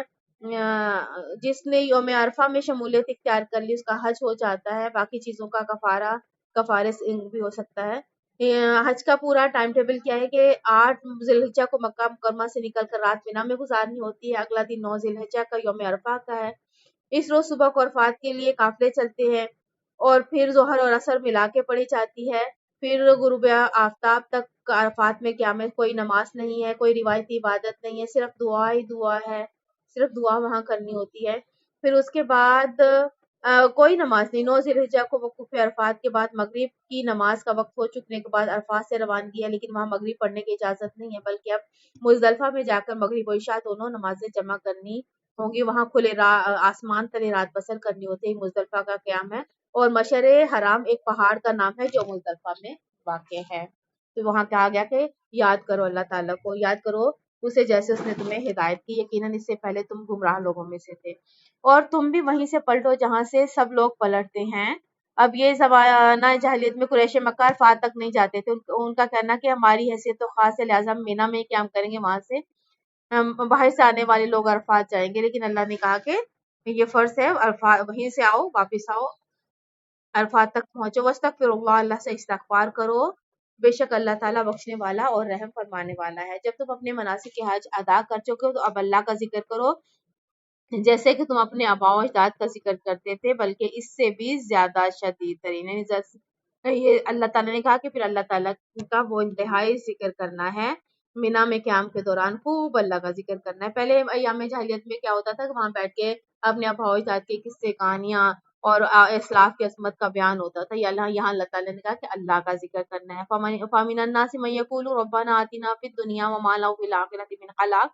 جس نے یوم عرفہ میں شمولیت اختیار کر لی اس کا حج ہو جاتا ہے، باقی چیزوں کا کفارے بھی ہو سکتا ہے۔ حج کا پورا ٹائم ٹیبل کیا ہے کہ 8 ذی الحجہ کو مکہ مکرمہ سے نکل کر رات مینا میں گزارنی ہوتی ہے۔ اگلا دن 9 ذی الحجہ کا یوم عرفہ کا ہے، اس روز صبح کو عرفات کے لیے قافلے چلتے ہیں، اور پھر ظہر اور عصر ملا کے پڑھی جاتی ہے، پھر غروب آفتاب تک عرفات میں قیام، کوئی نماز نہیں ہے، کوئی روایتی عبادت نہیں ہے، صرف دعا ہی دعا ہے، صرف دعا وہاں کرنی ہوتی ہے۔ پھر اس کے بعد کوئی نماز نہیں۔ 9 ذی الحجہ کو وقوف عرفات کے بعد مغرب کی نماز کا وقت ہو چکنے کے بعد عرفات سے روانگی ہے، لیکن وہاں مغرب پڑھنے کی اجازت نہیں ہے، بلکہ اب مزدلفہ میں جا کر مغرب و عشاء دونوں نمازیں جمع کرنی ہوں گی۔ وہاں کھلے آسمان تلے رات بسر کرنی ہوتی ہے، مزدلفہ کا قیام ہے، اور مشعر حرام ایک پہاڑ کا نام ہے جو مزدلفہ میں واقع ہے۔ تو وہاں کہا گیا کہ یاد کرو اللہ تعالیٰ کو، یاد کرو اسے جیسے اس نے تمہیں ہدایت کی، یقیناً اس سے پہلے تم گمراہ لوگوں میں سے تھے، اور تم بھی وہیں سے پلٹو جہاں سے سب لوگ پلٹتے ہیں۔ اب یہ زمانہ جاہلیت میں قریش مکہ عرفات تک نہیں جاتے تھے، ان کا کہنا کہ ہماری حیثیت تو خاص ہے لہٰذا ہم مینا میں قیام کریں گے، وہاں سے باہر سے آنے والے لوگ عرفات جائیں گے، لیکن اللہ نے کہا کہ یہ فرض ہے، عرفات وہیں سے آؤ، واپس آؤ، عرفات تک پہنچو۔ واستغفر اللہ، اللہ سے استغفار کرو، بے شک اللہ تعالیٰ بخشنے والا اور رحم فرمانے والا ہے۔ جب تم اپنے مناسک حج ادا کر چکے ہو تو اب اللہ کا ذکر کرو جیسے کہ تم اپنے آباء و اجداد کا ذکر کرتے تھے، بلکہ اس سے بھی زیادہ شدید ترین، یہ اللہ تعالیٰ نے کہا کہ پھر اللہ تعالیٰ کا وہ انتہائی ذکر کرنا ہے۔ مینا میں قیام کے دوران خوب اللہ کا ذکر کرنا ہے۔ پہلے ایام جاہلیت میں کیا ہوتا تھا کہ وہاں بیٹھ کے اپنے آباء و اجداد کے قصے، کہانیاں اور اسلاف کی عظمت کا بیان ہوتا تھا، یہاں اللہ تعالیٰ نے کہا کہ اللہ کا ذکر کرنا ہے۔ فَمِنَ النَّاسِ مَن يَقُولُ رَبَّنَا آتِنَا فِي الدُّنْيَا وَمَا لَهُ فِي الْآخِرَةِ مِنْ خَلَاقٍ،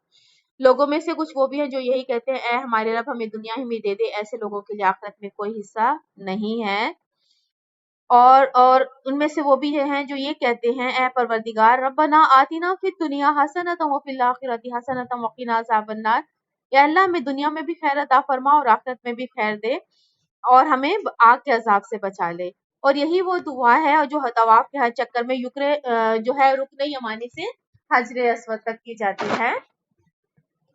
لوگوں میں سے کچھ وہ بھی ہیں جو یہی کہتے ہیں اے ہمارے رب ہمیں دنیا ہی میں دے دے، ایسے لوگوں کے لیے آخرت میں کوئی حصہ نہیں ہے۔ اور ان میں سے وہ بھی ہیں جو یہ کہتے ہیں اے پروردگار ربنا آتنا فی الدنیا حسنۃ وفی الآخرۃ حسنۃ وقنا عذاب النار، یا اللہ ہمیں دنیا میں بھی خیر عطا فرما اور آخرت میں بھی خیر دے اور ہمیں آگ کے عذاب سے بچا لے۔ اور یہی وہ دعا ہے جو طواف کے ہر چکر میں جو ہے رکن یمانی سے حجر اسود تک کی جاتی ہے۔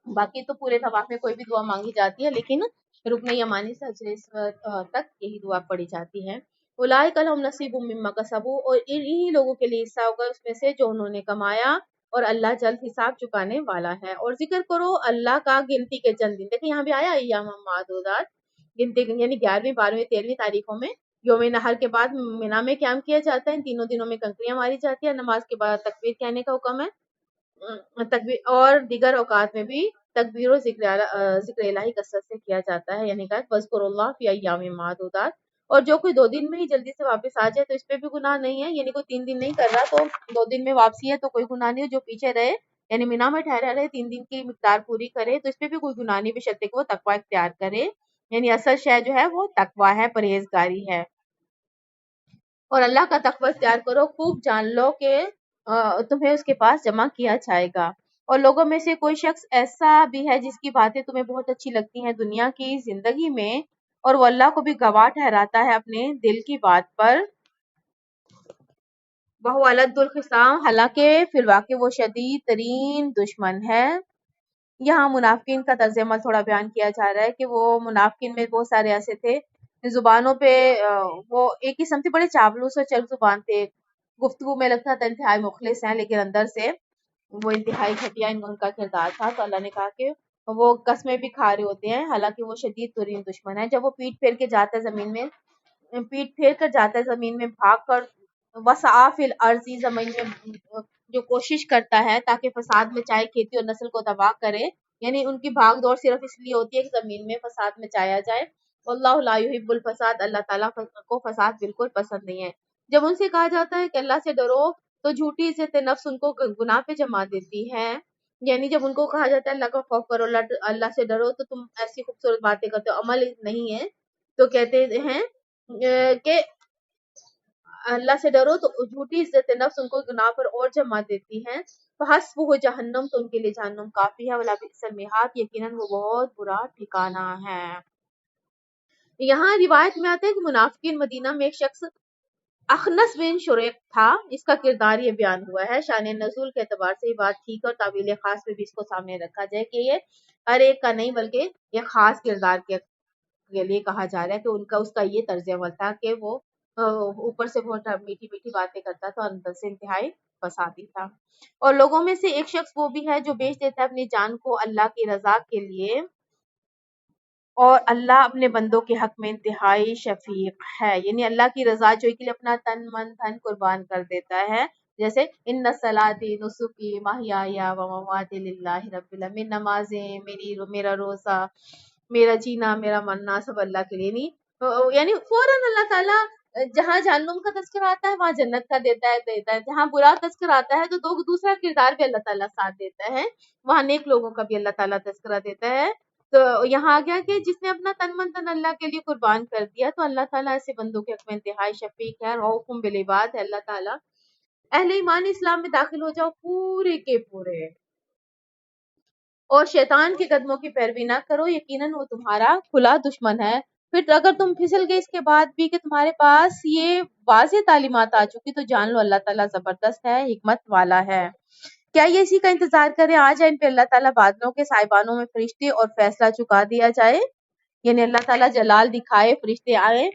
باقی تو پورے طواف میں کوئی بھی دعا مانگی جاتی ہے، لیکن رکن یمانی سے حجر اسود تک یہی دعا پڑھی جاتی ہے۔ اولئک لہم نصیب مما کسبوا، اور انہی لوگوں کے لیے حصہ ہوگا اس میں سے جو انہوں نے کمایا، اور اللہ جلد حساب چکانے والا ہے۔ اور ذکر کرو اللہ کا گنتی کے چند دن، دیکھیں یہاں بھی آیا ایام معدودات، گنتی یعنی 11ویں 12ویں 13ویں تاریخوں میں یوم نحر کے بعد مینا میں قیام کیا جاتا ہے، ان تینوں دنوں میں کنکریاں ماری جاتی ہے، نماز کے بعد تکبیر کہنے کا حکم ہے، تکبیر اور دیگر اوقات میں بھی تکبیر و ذکر الہی کثرت سے کیا جاتا ہے، یعنی کہ وذکر اللہ فی ایام معدودات۔ اور جو کوئی 2 دن میں ہی جلدی سے واپس آ جائے تو اس پہ بھی گناہ نہیں ہے، یعنی کوئی 3 دن نہیں کر رہا تو 2 دن میں واپسی ہے تو کوئی گناہ نہیں ہے، جو پیچھے رہے یعنی مینا میں ٹھہرا رہے 3 دن کی مقدار پوری کرے تو اس پہ بھی کوئی گناہ نہیں، بشرطے کہ وہ تقوی اختیار کرے، یعنی اصل شے جو ہے وہ تقوی ہے، پرہیزگاری ہے۔ اور اللہ کا تقوی اختیار کرو، خوب جان لو کہ تمہیں اس کے پاس جمع کیا جائے گا۔ اور لوگوں میں سے کوئی شخص ایسا بھی ہے جس کی باتیں تمہیں بہت اچھی لگتی ہیں دنیا کی زندگی میں، اور وہ اللہ کو بھی گواہ ٹھہراتا ہے اپنے دل کی بات پر، وہ الد الخصام، حالانکہ فی الواقع وہ شدید ترین دشمن ہے۔ یہاں منافقین کا طرز عمل تھوڑا بیان کیا جا رہا ہے کہ وہ منافقین میں بہت سارے ایسے تھے زبانوں پہ وہ ایک قسم سے بڑے چاپلوس اور چرب زبان تھے، گفتگو میں لگتا تھا انتہائی مخلص ہیں لیکن اندر سے وہ انتہائی گھٹیا ان کا کردار تھا۔ تو اللہ نے کہا کہ وہ قسمیں بھی کھا رہے ہوتے ہیں حالانکہ وہ شدید ترین دشمن ہے۔ جب وہ پیٹ پھیر کے جاتا ہے زمین میں، پیٹ پھیر کر جاتا ہے زمین میں، بھاگ کر وسعا فی الارض، زمین میں جو کوشش کرتا ہے تاکہ فساد میں چاہے کھیتی اور نسل کو تباہ کرے، یعنی ان کی بھاگ دوڑ صرف اس لیے ہوتی ہے کہ زمین میں فساد مچایا جائے۔ واللہ لا یحب الفساد، اللہ تعالیٰ کو فساد بالکل پسند نہیں ہے۔ جب ان سے کہا جاتا ہے کہ اللہ سے ڈرو تو جھوٹی عزت نفس ان کو گناہ پہ جما دیتی ہے، یعنی جب ان کو کہا جاتا ہے اللہ کا خوف کرو، اللہ سے ڈرو، تو تم ایسی خوبصورت باتیں کرتے ہو، عمل نہیں ہے، تو کہتے ہیں کہ اللہ سے ڈرو تو جھوٹی عزت نفس ان کو گناہ پر اور جما دیتی ہیں۔ فحسبہ جہنم، تو ان کے لیے جہنم کافی ہے، ولا بئس المہاد، یقیناً وہ بہت برا ٹھکانہ ہے۔ یہاں روایت میں آتا ہے کہ منافقین مدینہ میں ایک شخص اخنس بن شریق تھا، اس کا کردار یہ بیان ہوا ہے۔ شان نزول کے اعتبار سے یہ بات ٹھیک ہے، اور تعویل خاص میں بھی اس کو سامنے رکھا جائے کہ یہ ہر ایک کا نہیں بلکہ یہ خاص کردار کے لیے کہا جا رہا ہے کہ اس کا یہ طرز عمل تھا کہ وہ اوپر سے بہت میٹھی میٹھی باتیں کرتا تھا اور اندر سے انتہائی فسادی تھا۔ اور لوگوں میں سے ایک شخص وہ بھی ہے جو بیچ دیتا ہے اپنی جان کو اللہ کی رضا کے لیے، اور اللہ اپنے بندوں کے حق میں انتہائی شفیق ہے، یعنی اللہ کی رضا جوئی کے لیے اپنا تن من دھن قربان کر دیتا ہے، جیسے ان صلاتی نسکی محیای و مماتی للہ رب العالمین، نمازیں، میرا روزہ، میرا جینا، میرا مرنا سب اللہ کے لیے، یعنی فوراً اللہ تعالیٰ جہاں جہنم کا تذکرہ آتا ہے وہاں جنت کا دیتا ہے، جہاں برا تذکرہ آتا ہے تو دوسرا کردار بھی اللہ تعالیٰ ساتھ دیتا ہے، وہاں نیک لوگوں کا بھی اللہ تعالیٰ تذکرہ دیتا ہے۔ تو یہاں آ گیا کہ جس نے اپنا تن من تن اللہ کے لیے قربان کر دیا تو اللہ تعالیٰ ایسے بندوں کے حق میں انتہائی شفیق ہے، رؤوف بالعباد ہے اللہ تعالیٰ۔ اہل ایمان اسلام میں داخل ہو جاؤ پورے کے پورے، اور شیطان کے قدموں کی پیروی نہ کرو، یقیناً وہ تمہارا کھلا دشمن ہے۔ پھر اگر تم پھسل گئے اس کے بعد بھی کہ تمہارے پاس یہ واضح تعلیمات آ چکی تو جان لو اللہ تعالیٰ زبردست ہے، حکمت والا ہے۔ کیا یہ اسی کا انتظار کریں آ جائے ان پہ اللہ تعالیٰ بادلوں کے سائبانوں میں فرشتے اور فیصلہ چکا دیا جائے، یعنی اللہ تعالیٰ جلال دکھائے، فرشتے آئے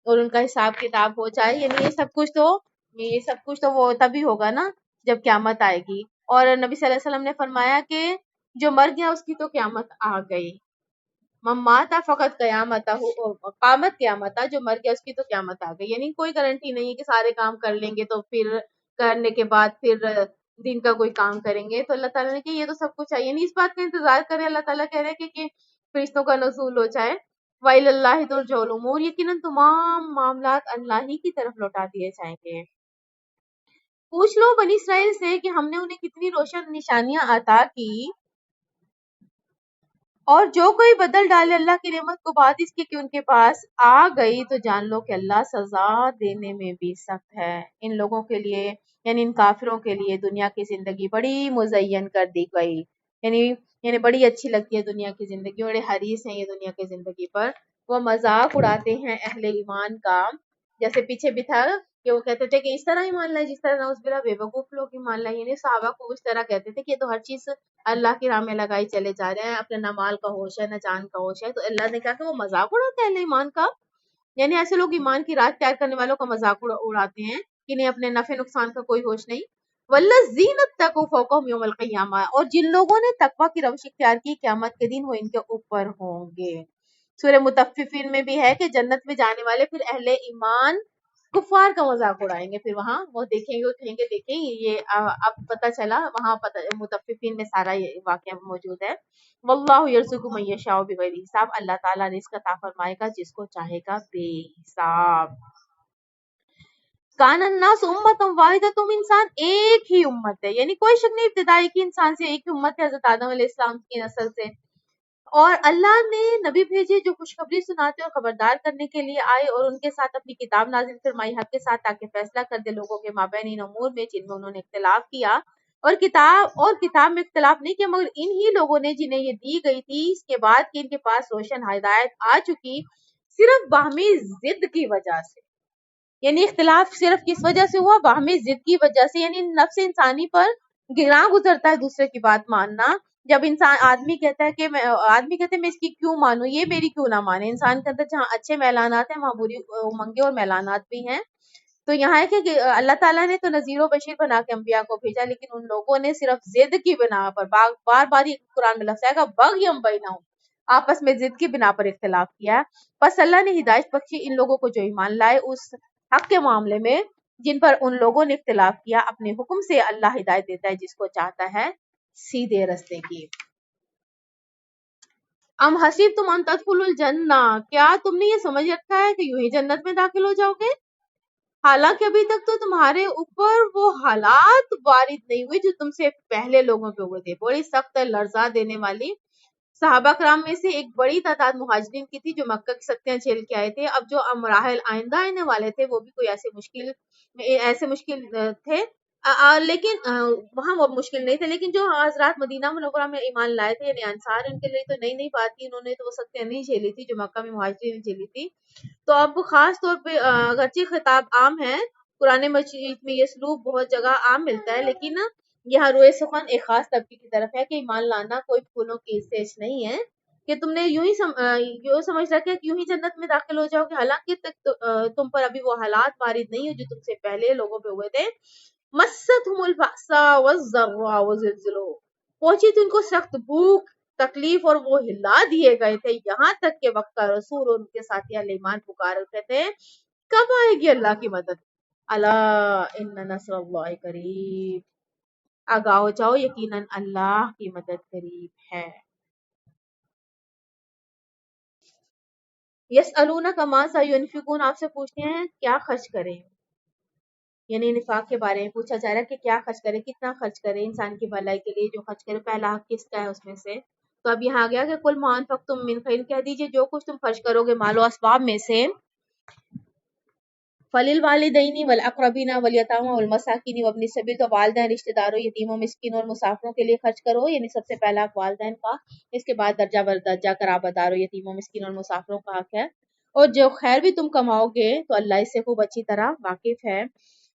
اور ان کا حساب کتاب ہو جائے، یعنی یہ سب کچھ تو وہ تبھی ہوگا نا جب قیامت آئے گی۔ اور نبی صلی اللہ علیہ وسلم نے فرمایا کہ جو مر گیا اس کی تو قیامت آ گئی، مماتا فقط قیامت قامت قیامت، جو مر گیا اس کی تو قیامت آ گئی، یعنی کوئی گارنٹی نہیں ہے کہ سارے کام کر لیں گے تو پھر کرنے کے بعد پھر دین کا کوئی کام کریں گے۔ تو اللہ تعالیٰ نے کہ یہ تو سب کچھ ہے، یعنی اس بات کا انتظار کرے، اللہ تعالیٰ کہہ رہے کہ فرشتوں کا نزول ہو جائے، وَإِلَى اللَّهِ تُرْجَعُ الْأُمُورُ، یقیناً تمام معاملات اللہ ہی کی طرف لوٹا دیے جائیں گے۔ پوچھ لو بنی اسرائیل سے کہ ہم نے انہیں کتنی روشن نشانیاں عطا کی، اور جو کوئی بدل ڈالے اللہ کی نعمت کو بعد اس کے کہ ان کے پاس آ گئی تو جان لو کہ اللہ سزا دینے میں بھی سخت ہے۔ ان لوگوں کے لیے یعنی ان کافروں کے لیے دنیا کی زندگی بڑی مزین کر دی گئی، یعنی بڑی اچھی لگتی ہے دنیا کی زندگی، بڑے حریص ہیں یہ دنیا کی زندگی پر، وہ مذاق اڑاتے ہیں اہل ایمان کا۔ جیسے پیچھے بھی تھا کہ وہ کہتے تھے کہ اس طرح ایمان لائے جس طرح نعوذ باللہ بے وقوف لوگ ایمان لائے، یعنی صحابہ کو اس طرح کہتے تھے کہ یہ تو ہر چیز اللہ کی راہ میں لگائی چلے جا رہے ہیں، اپنے نہ مال کا ہوش ہے نہ جان کا ہوش ہے۔ تو اللہ نے کہا کہ وہ مذاق اڑاتے ہیں اہل ایمان کا، یعنی ایسے لوگ ایمان کی راہ اختیار کرنے والوں کا مذاق اڑاتے ہیں کہ انہیں اپنے نفع نقصان کا کوئی ہوش نہیں۔ والذین اتقوا فوقہم یوم القیامہ، اور جن لوگوں نے تقوی کی روش اختیار کی قیامت کے دن وہ ان کے اوپر ہوں گے۔ سورہ مطففین میں بھی ہے کہ جنت میں جانے والے پھر اہل ایمان کفار کا مذاق اڑائیں گے، پھر وہاں وہ دیکھیں گے اور کہیں گے دیکھیں یہ اب پتہ چلا، وہاں مطففین میں سارا یہ واقعہ موجود ہے۔ واللہ یرزق من یشاء بغیر حساب، اللہ تعالیٰ رزق عطا فرمائے گا جس کو چاہے گا بے حساب۔ کان الناس امۃ واحدہ، تم انسان ایک ہی امت ہے، یعنی کوئی شک نہیں ابتدائی کی انسان سے ایک ہی امت ہے حضرت آدم علیہ السلام کی نسل سے، اور اللہ نے نبی بھیجے جو خوشخبری سناتے اور خبردار کرنے کے لیے آئے، اور ان کے ساتھ اپنی کتاب نازل فرمائی حق کے ساتھ تاکہ فیصلہ کر دے لوگوں کے مابین ان امور میں جن میں انہوں نے اختلاف کیا، اور کتاب میں اختلاف نہیں کیا، مگر انہی لوگوں نے جنہیں یہ دی گئی تھی اس کے بعد کہ ان کے پاس روشن ہدایت آ چکی، صرف باہمی ضد کی وجہ سے، یعنی اختلاف صرف کس وجہ سے ہوا؟ باہمی ضد کی وجہ سے، یعنی نفس انسانی پر گراں گزرتا ہے دوسرے کی بات ماننا۔ جب آدمی کہتا ہے میں اس کی کیوں مانوں، یہ میری کیوں نہ مانے، انسان کے اندر جہاں اچھے میلانات ہیں وہاں بری امنگیں اور میلانات بھی ہیں۔ تو یہاں ہے کہ اللہ تعالیٰ نے تو نذیر و بشیر بنا کے انبیاء کو بھیجا، لیکن ان لوگوں نے صرف ضد کی بنا پر بار بار یہ قرآن میں لفظ آئے گا بغیم بینہم، آپس میں ضد کی بنا پر اختلاف کیا۔ بس اللہ نے ہدایت بخشی ان لوگوں کو جو ایمان لائے اس حق کے معاملے میں جن پر ان لوگوں نے اختلاف کیا، اپنے حکم سے اللہ ہدایت دیتا ہے جس کو چاہتا ہے سیدھے رستے کی۔ ام حسیب تم ان تدخلوا الجنہ، کیا تم نے یہ سمجھ رکھا ہے کہ یوں ہی جنت میں داخل ہو جاؤ گے؟ حالانکہ ابھی تک تو تمہارے اوپر وہ حالات وارد نہیں ہوئے جو تم سے پہلے لوگوں پہ ہوئے تھے، بڑی سخت لرزا دینے والی۔ صحابہ کرام میں سے ایک بڑی تعداد مہاجرین کی تھی جو مکہ کی سختیاں جھیل کے آئے تھے، اب جو مراحل آئندہ آنے والے تھے وہ بھی کوئی ایسے مشکل تھے، لیکن وہاں وہ مشکل نہیں تھے، لیکن جو حضرات مدینہ منورہ میں ایمان لائے تھے یعنی انصار، ان کے لیے تو نئی بات تھی، انہوں نے تو وہ سختیاں نہیں جھیلی تھی جو مکہ میں مہاجرین نے جھیلی تھی۔ تو اب خاص طور پہ اگرچہ خطاب عام ہے، قرآن مجید میں یہ اسلوب بہت جگہ عام ملتا ہے، لیکن یہاں روئے سخن ایک خاص طبقے کی طرف ہے کہ ایمان لانا کوئی پھولوں کی اسٹیج نہیں ہے کہ تم نے یوں سمجھ رکھا کہ یوں ہی جنت میں داخل ہو جاؤ گے، حالانکہ تم پر ابھی وہ حالات وارد نہیں ہو جو تم سے پہلے لوگوں پہ ہوئے تھے۔ مستہم البأساء والضراء وزلزلوا، پہنچی تھی ان کو سخت بھوک تکلیف اور وہ ہلا دیے گئے تھے، یہاں تک کہ وقت کا رسول اور ان کے ساتھی اہل ایمان پکار رہے تھے کب آئے گی اللہ کی مدد، الا ان نصر اللہ قریب، آگاہ ہو جاؤ یقیناً اللہ کی مدد قریب ہے۔ یسألونک ماذا ینفقون، آپ سے پوچھتے ہیں کیا خرچ کریں، یعنی نفاق کے بارے میں پوچھا جا رہا ہے کہ کیا خرچ کرے، کتنا خرچ کرے انسان کی بھلائی کے لیے، جو خرچ کرے پہلا حق کس کا ہے اس میں سے۔ تو اب یہاں آ گیا کہ کل ما انفقتم من خیر، کہہ دیجئے جو کچھ تم خرچ کرو گے مال و اسباب میں سے، فللوالدین والاقربین والیتامى والمساکین وابن السبیل، تو والدین، رشتہ داروں، یتیموں، مسکینوں اور مسافروں کے لیے خرچ کرو، یعنی سب سے پہلا حق والدین کا، اس کے بعد درجہ بدرجہ قرابت داروں، یتیموں، مسکینوں اور مسافروں کا حق ہے۔ اور جو خیر بھی تم کماؤ گے تو اللہ اس سے خوب اچھی طرح واقف ہے۔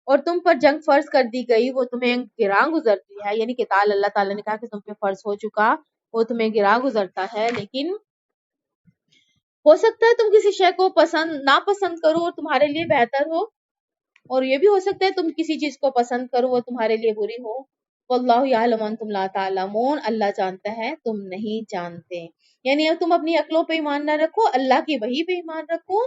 اور تم پر جنگ فرض کر دی گئی وہ تمہیں گراں گزرتی ہے، یعنی قتال اللہ تعالیٰ نے کہا کہ تم پہ فرض ہو چکا وہ تمہیں گراں گزرتا ہے، لیکن ہو سکتا ہے تم کسی شے کو ناپسند کرو اور تمہارے لیے بہتر ہو، اور یہ بھی ہو سکتا ہے تم کسی چیز کو پسند کرو وہ تمہارے لیے بری ہو۔ واللہ یعلم وانتم لا تعلمون، اللہ جانتا ہے تم نہیں جانتے، یعنی اب تم اپنی عقلوں پہ ایمان نہ رکھو، اللہ کی وحی پہ ایمان رکھو،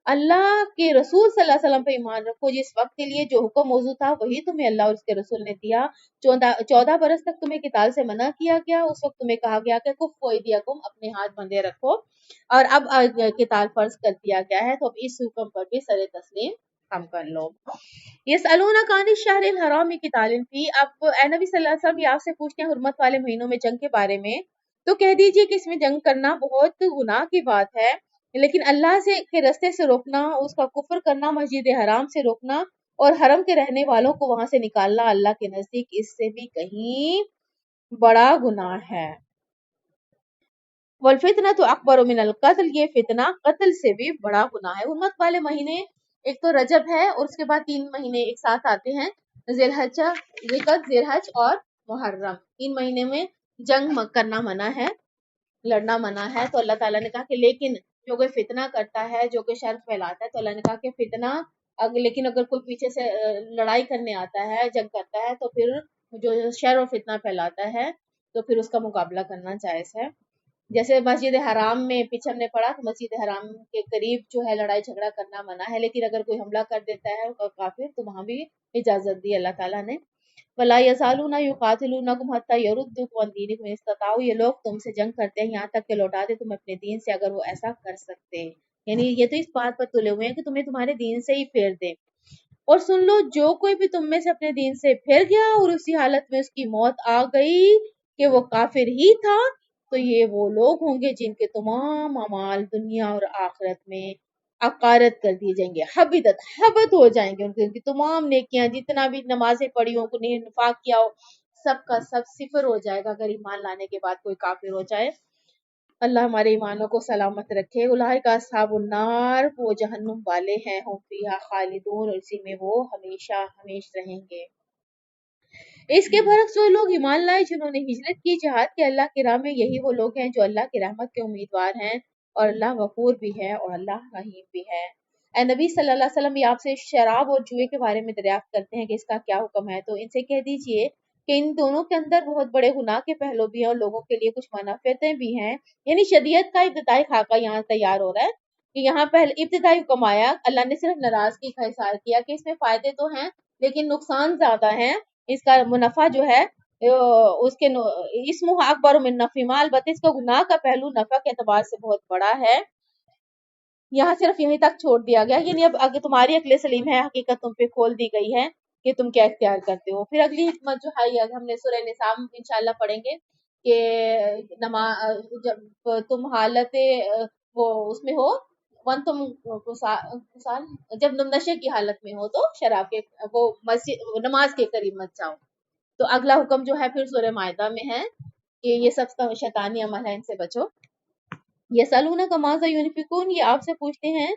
اللہ کے رسول صلی اللہ علیہ وسلم پہ ایمان رکھو، جس وقت کے لیے جو حکم موضوع تھا وہی تمہیں اللہ اور اس کے رسول نے دیا۔ 14 برس تک تمہیں قتال سے منع کیا گیا، اس وقت تمہیں کہا گیا کہ کفوا ایدیکم، اپنے ہاتھ بندھے رکھو، اور اب قتال فرض کر دیا گیا ہے تو اب اس حکم پر بھی سر تسلیم ہم کر لو۔ یسألونک عن الشہر الحرام قتال فیہ، اب اے نبی صلی اللہ علیہ وسلم یہ آپ سے پوچھتے ہیں حرمت والے مہینوں میں جنگ کے بارے میں، تو کہہ دیجئے کہ اس میں جنگ کرنا بہت گناہ کی بات ہے، لیکن اللہ سے کے رستے سے روکنا، اس کا کفر کرنا، مسجد حرام سے روکنا اور حرم کے رہنے والوں کو وہاں سے نکالنا اللہ کے نزدیک اس سے بھی کہیں بڑا گناہ ہے۔ والفتنہ تو اکبر من القتل، یہ فتنہ قتل سے بھی بڑا گناہ ہے۔ حرمت والے مہینے ایک تو رجب ہے اور اس کے بعد 3 مہینے ایک ساتھ آتے ہیں، ذی الحج اور محرم۔ 3 مہینے میں جنگ کرنا منع ہے، لڑنا منع ہے۔ تو اللہ تعالیٰ نے کہا کہ لیکن جو کوئی فتنہ کرتا ہے، جو کوئی شر پھیلاتا ہے، تو اللہ نے کہا کہ فتنہ لیکن اگر کوئی پیچھے سے لڑائی کرنے آتا ہے، جنگ کرتا ہے، تو پھر جو شر اور فتنہ پھیلاتا ہے تو پھر اس کا مقابلہ کرنا جائز ہے۔ جیسے مسجد حرام میں پیچھے ہم نے پڑھا کہ مسجد حرام کے قریب جو ہے لڑائی جھگڑا کرنا منع ہے، لیکن اگر کوئی حملہ کر دیتا ہے کافر تو وہاں بھی اجازت دی اللہ تعالیٰ نے۔ وَلَا يَزَالُونَ يُقَاتِلُونَكُمْ حَتَّى يَرُدُّوكُمْ عَنْ دِينِكُمْ إِنِ اسْتَطَاعُوا، یہ لوگ تم سے جنگ کرتے ہیں یہاں تک کہ لوٹا دے تم اپنے دین سے اگر وہ ایسا کر سکتے، یعنی یہ تو اس بات پر تلے ہوئے ہیں کہ تمہیں تمہارے دین سے ہی پھیر دے۔ اور سن لو جو کوئی بھی تم میں سے اپنے دین سے پھر گیا اور اسی حالت میں اس کی موت آ گئی کہ وہ کافر ہی تھا، تو یہ وہ لوگ ہوں گے جن کے تمام اعمال دنیا اور آخرت میں عقارت کر دیے جائیں گے، حبت ہو جائیں گے، ان کی تمام نیکیاں، جتنا بھی نمازیں پڑھی ہو، کوئی نفاق کیا ہو، سب کا سب صفر ہو جائے گا اگر ایمان لانے کے بعد کوئی کافر ہو جائے۔ اللہ ہمارے ایمانوں کو سلامت رکھے۔ اولئک اصحاب النار، وہ جہنم والے ہیں، ہم فیہا خالدون، اور اسی میں وہ ہمیشہ ہمیشہ رہیں گے۔ اس کے برعکس وہ لوگ ایمان لائے جنہوں نے ہجرت کی جہاد کے اللہ کی راہ میں، یہی وہ لوگ ہیں جو اللہ کی رحمت کے امیدوار ہیں، اور اللہ غفور بھی ہے اور اللہ رحیم بھی ہے۔ اے نبی صلی اللہ علیہ وسلم، یہ آپ سے شراب اور جوئے کے بارے میں دریافت کرتے ہیں کہ اس کا کیا حکم ہے، تو ان سے کہہ دیجئے کہ ان دونوں کے اندر بہت بڑے گناہ کے پہلو بھی ہیں اور لوگوں کے لیے کچھ منافعتیں بھی ہیں۔ یعنی شریعت کا ابتدائی خاکہ یہاں تیار ہو رہا ہے کہ یہاں پہلے ابتدائی حکم آیا، اللہ نے صرف ناراضگی کا اظہار کیا کہ اس میں فائدے تو ہیں لیکن نقصان زیادہ ہیں، اس کا منافع جو ہے اس کے اسمہ اکبر من نفعہما، البتہ اس کا گناہ کا پہلو نفع کے اعتبار سے بہت بڑا ہے۔ یہاں صرف یہیں تک چھوڑ دیا گیا، یعنی اب اگر تمہاری عقل سلیم ہے، حقیقت تم پہ کھول دی گئی ہے کہ تم کیا اختیار کرتے ہو۔ پھر اگلی حکمت جو ہے ہم نے سورہ نساء انشاءاللہ پڑھیں گے کہ جب تم حالت وہ اس میں ہو ون تم جب تم نشے کی حالت میں ہو تو شراب کے وہ نماز کے قریب مت جاؤ۔ تو اگلا حکم جو ہے پھر سورہ مائدہ میں ہے کہ یہ سب شیطانی عمل ہے، ان سے بچو۔ یسألونک ماذا ينفقون، یہ آپ سے پوچھتے ہیں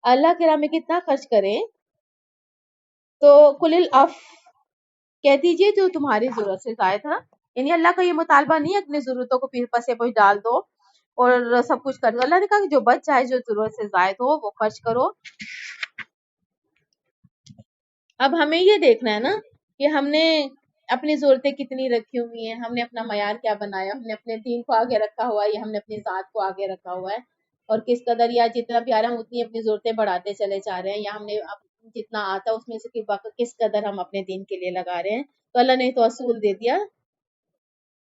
اللہ کے راہ میں کتنا خرچ کریں، تو قل العفو، کہہ دیجئے جو تمہاری ضرورت سے زائد ہے۔ یعنی اللہ کا یہ مطالبہ نہیں ہے اپنی ضرورتوں کو پھر پسے پوچھ ڈال دو اور سب کچھ کر دو، اللہ نے کہا کہ جو بچ جائے، جو ضرورت سے زائد ہو وہ خرچ کرو۔ اب ہمیں یہ دیکھنا ہے نا کہ ہم نے اپنی ضرورتیں کتنی رکھی ہوئی ہیں، ہم نے اپنا معیار کیا بنایا، ہم نے اپنے دین کو آگے رکھا ہوا ہے یا ہم نے اپنی ذات کو آگے رکھا ہوا ہے، اور کس قدر یا جتنا پیارا ہم اتنی اپنی ضرورتیں بڑھاتے چلے جا رہے ہیں، یا ہم نے جتنا آتا اس میں سے کس قدر ہم اپنے دین کے لیے لگا رہے ہیں۔ تو اللہ نے تو اصول دے دیا،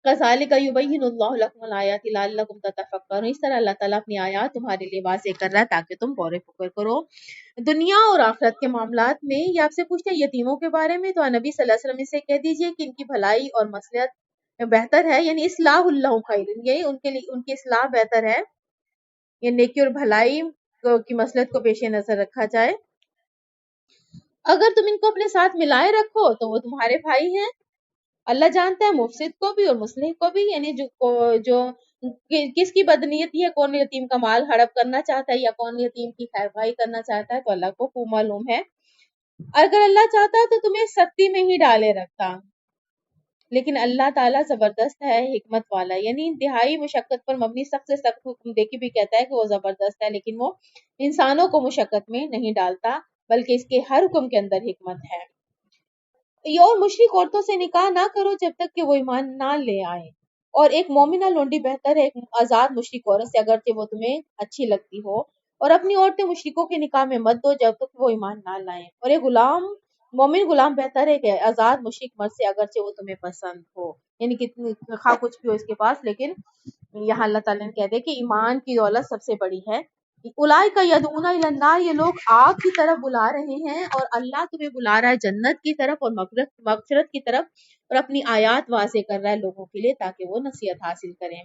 کذالک یبین اللہ لکم الآیات لعلکم تتفکرون، اس طرح اللہ تعالیٰ اپنی آیات تمہارے لیے واضح کر رہا ہے تاکہ تم غور و فکر کرو۔ دنیا اور آخرت کے معاملات میں یہ آپ سے پوچھتے ہیں یتیموں کے بارے میں، تو نبی صلی اللہ علیہ وسلم سے کہہ دیجئے کہ ان کی بھلائی اور مصلحت بہتر ہے، یعنی اصلاح اللہ خیر، یہی ان کے لیے ان کی اصلاح بہتر ہے، یہ نیکی اور بھلائی کی مصلحت کو پیش نظر رکھا جائے۔ اگر تم ان کو اپنے ساتھ ملائے رکھو تو وہ تمہارے بھائی ہیں، اللہ جانتا ہے مفسد کو بھی اور مصلح کو بھی، یعنی جو کس کی بدنیتی ہے، کون یتیم کا مال ہڑپ کرنا چاہتا ہے یا کون یتیم کی خیر خواہی کرنا چاہتا ہے، تو اللہ کو خوب معلوم ہے۔ اگر اللہ چاہتا ہے تو تمہیں سختی میں ہی ڈالے رکھتا، لیکن اللہ تعالیٰ زبردست ہے، حکمت والا، یعنی انتہائی مشقت پر مبنی سخت سے سخت حکم دے کے بھی کہتا ہے کہ وہ زبردست ہے، لیکن وہ انسانوں کو مشقت میں نہیں ڈالتا بلکہ اس کے ہر حکم کے اندر حکمت ہے۔ اور مشرک عورتوں سے نکاح نہ کرو جب تک کہ وہ ایمان نہ لے آئیں، اور ایک مومنہ لونڈی بہتر ہے ایک آزاد مشرک عورت سے اگرچہ وہ تمہیں اچھی لگتی ہو، اور اپنی عورتیں مشرکوں کے نکاح میں مت دو جب تک وہ ایمان نہ لائیں، اور ایک مومن غلام بہتر ہے کہ آزاد مشرک مرد سے اگرچہ وہ تمہیں پسند ہو، یعنی کتنی خواہ کچھ بھی ہو اس کے پاس، لیکن یہاں اللہ تعالیٰ نے کہہ دے کہ ایمان کی دولت سب سے بڑی ہے۔ اولئک یدعون الی النار، یہ لوگ آگ کی طرف بلا رہے ہیں اور اللہ تمہیں بلا رہا ہے جنت کی طرف اور مغفرت کی طرف، اور اپنی آیات واضح کر رہا ہے لوگوں کے لیے تاکہ وہ نصیحت حاصل کریں۔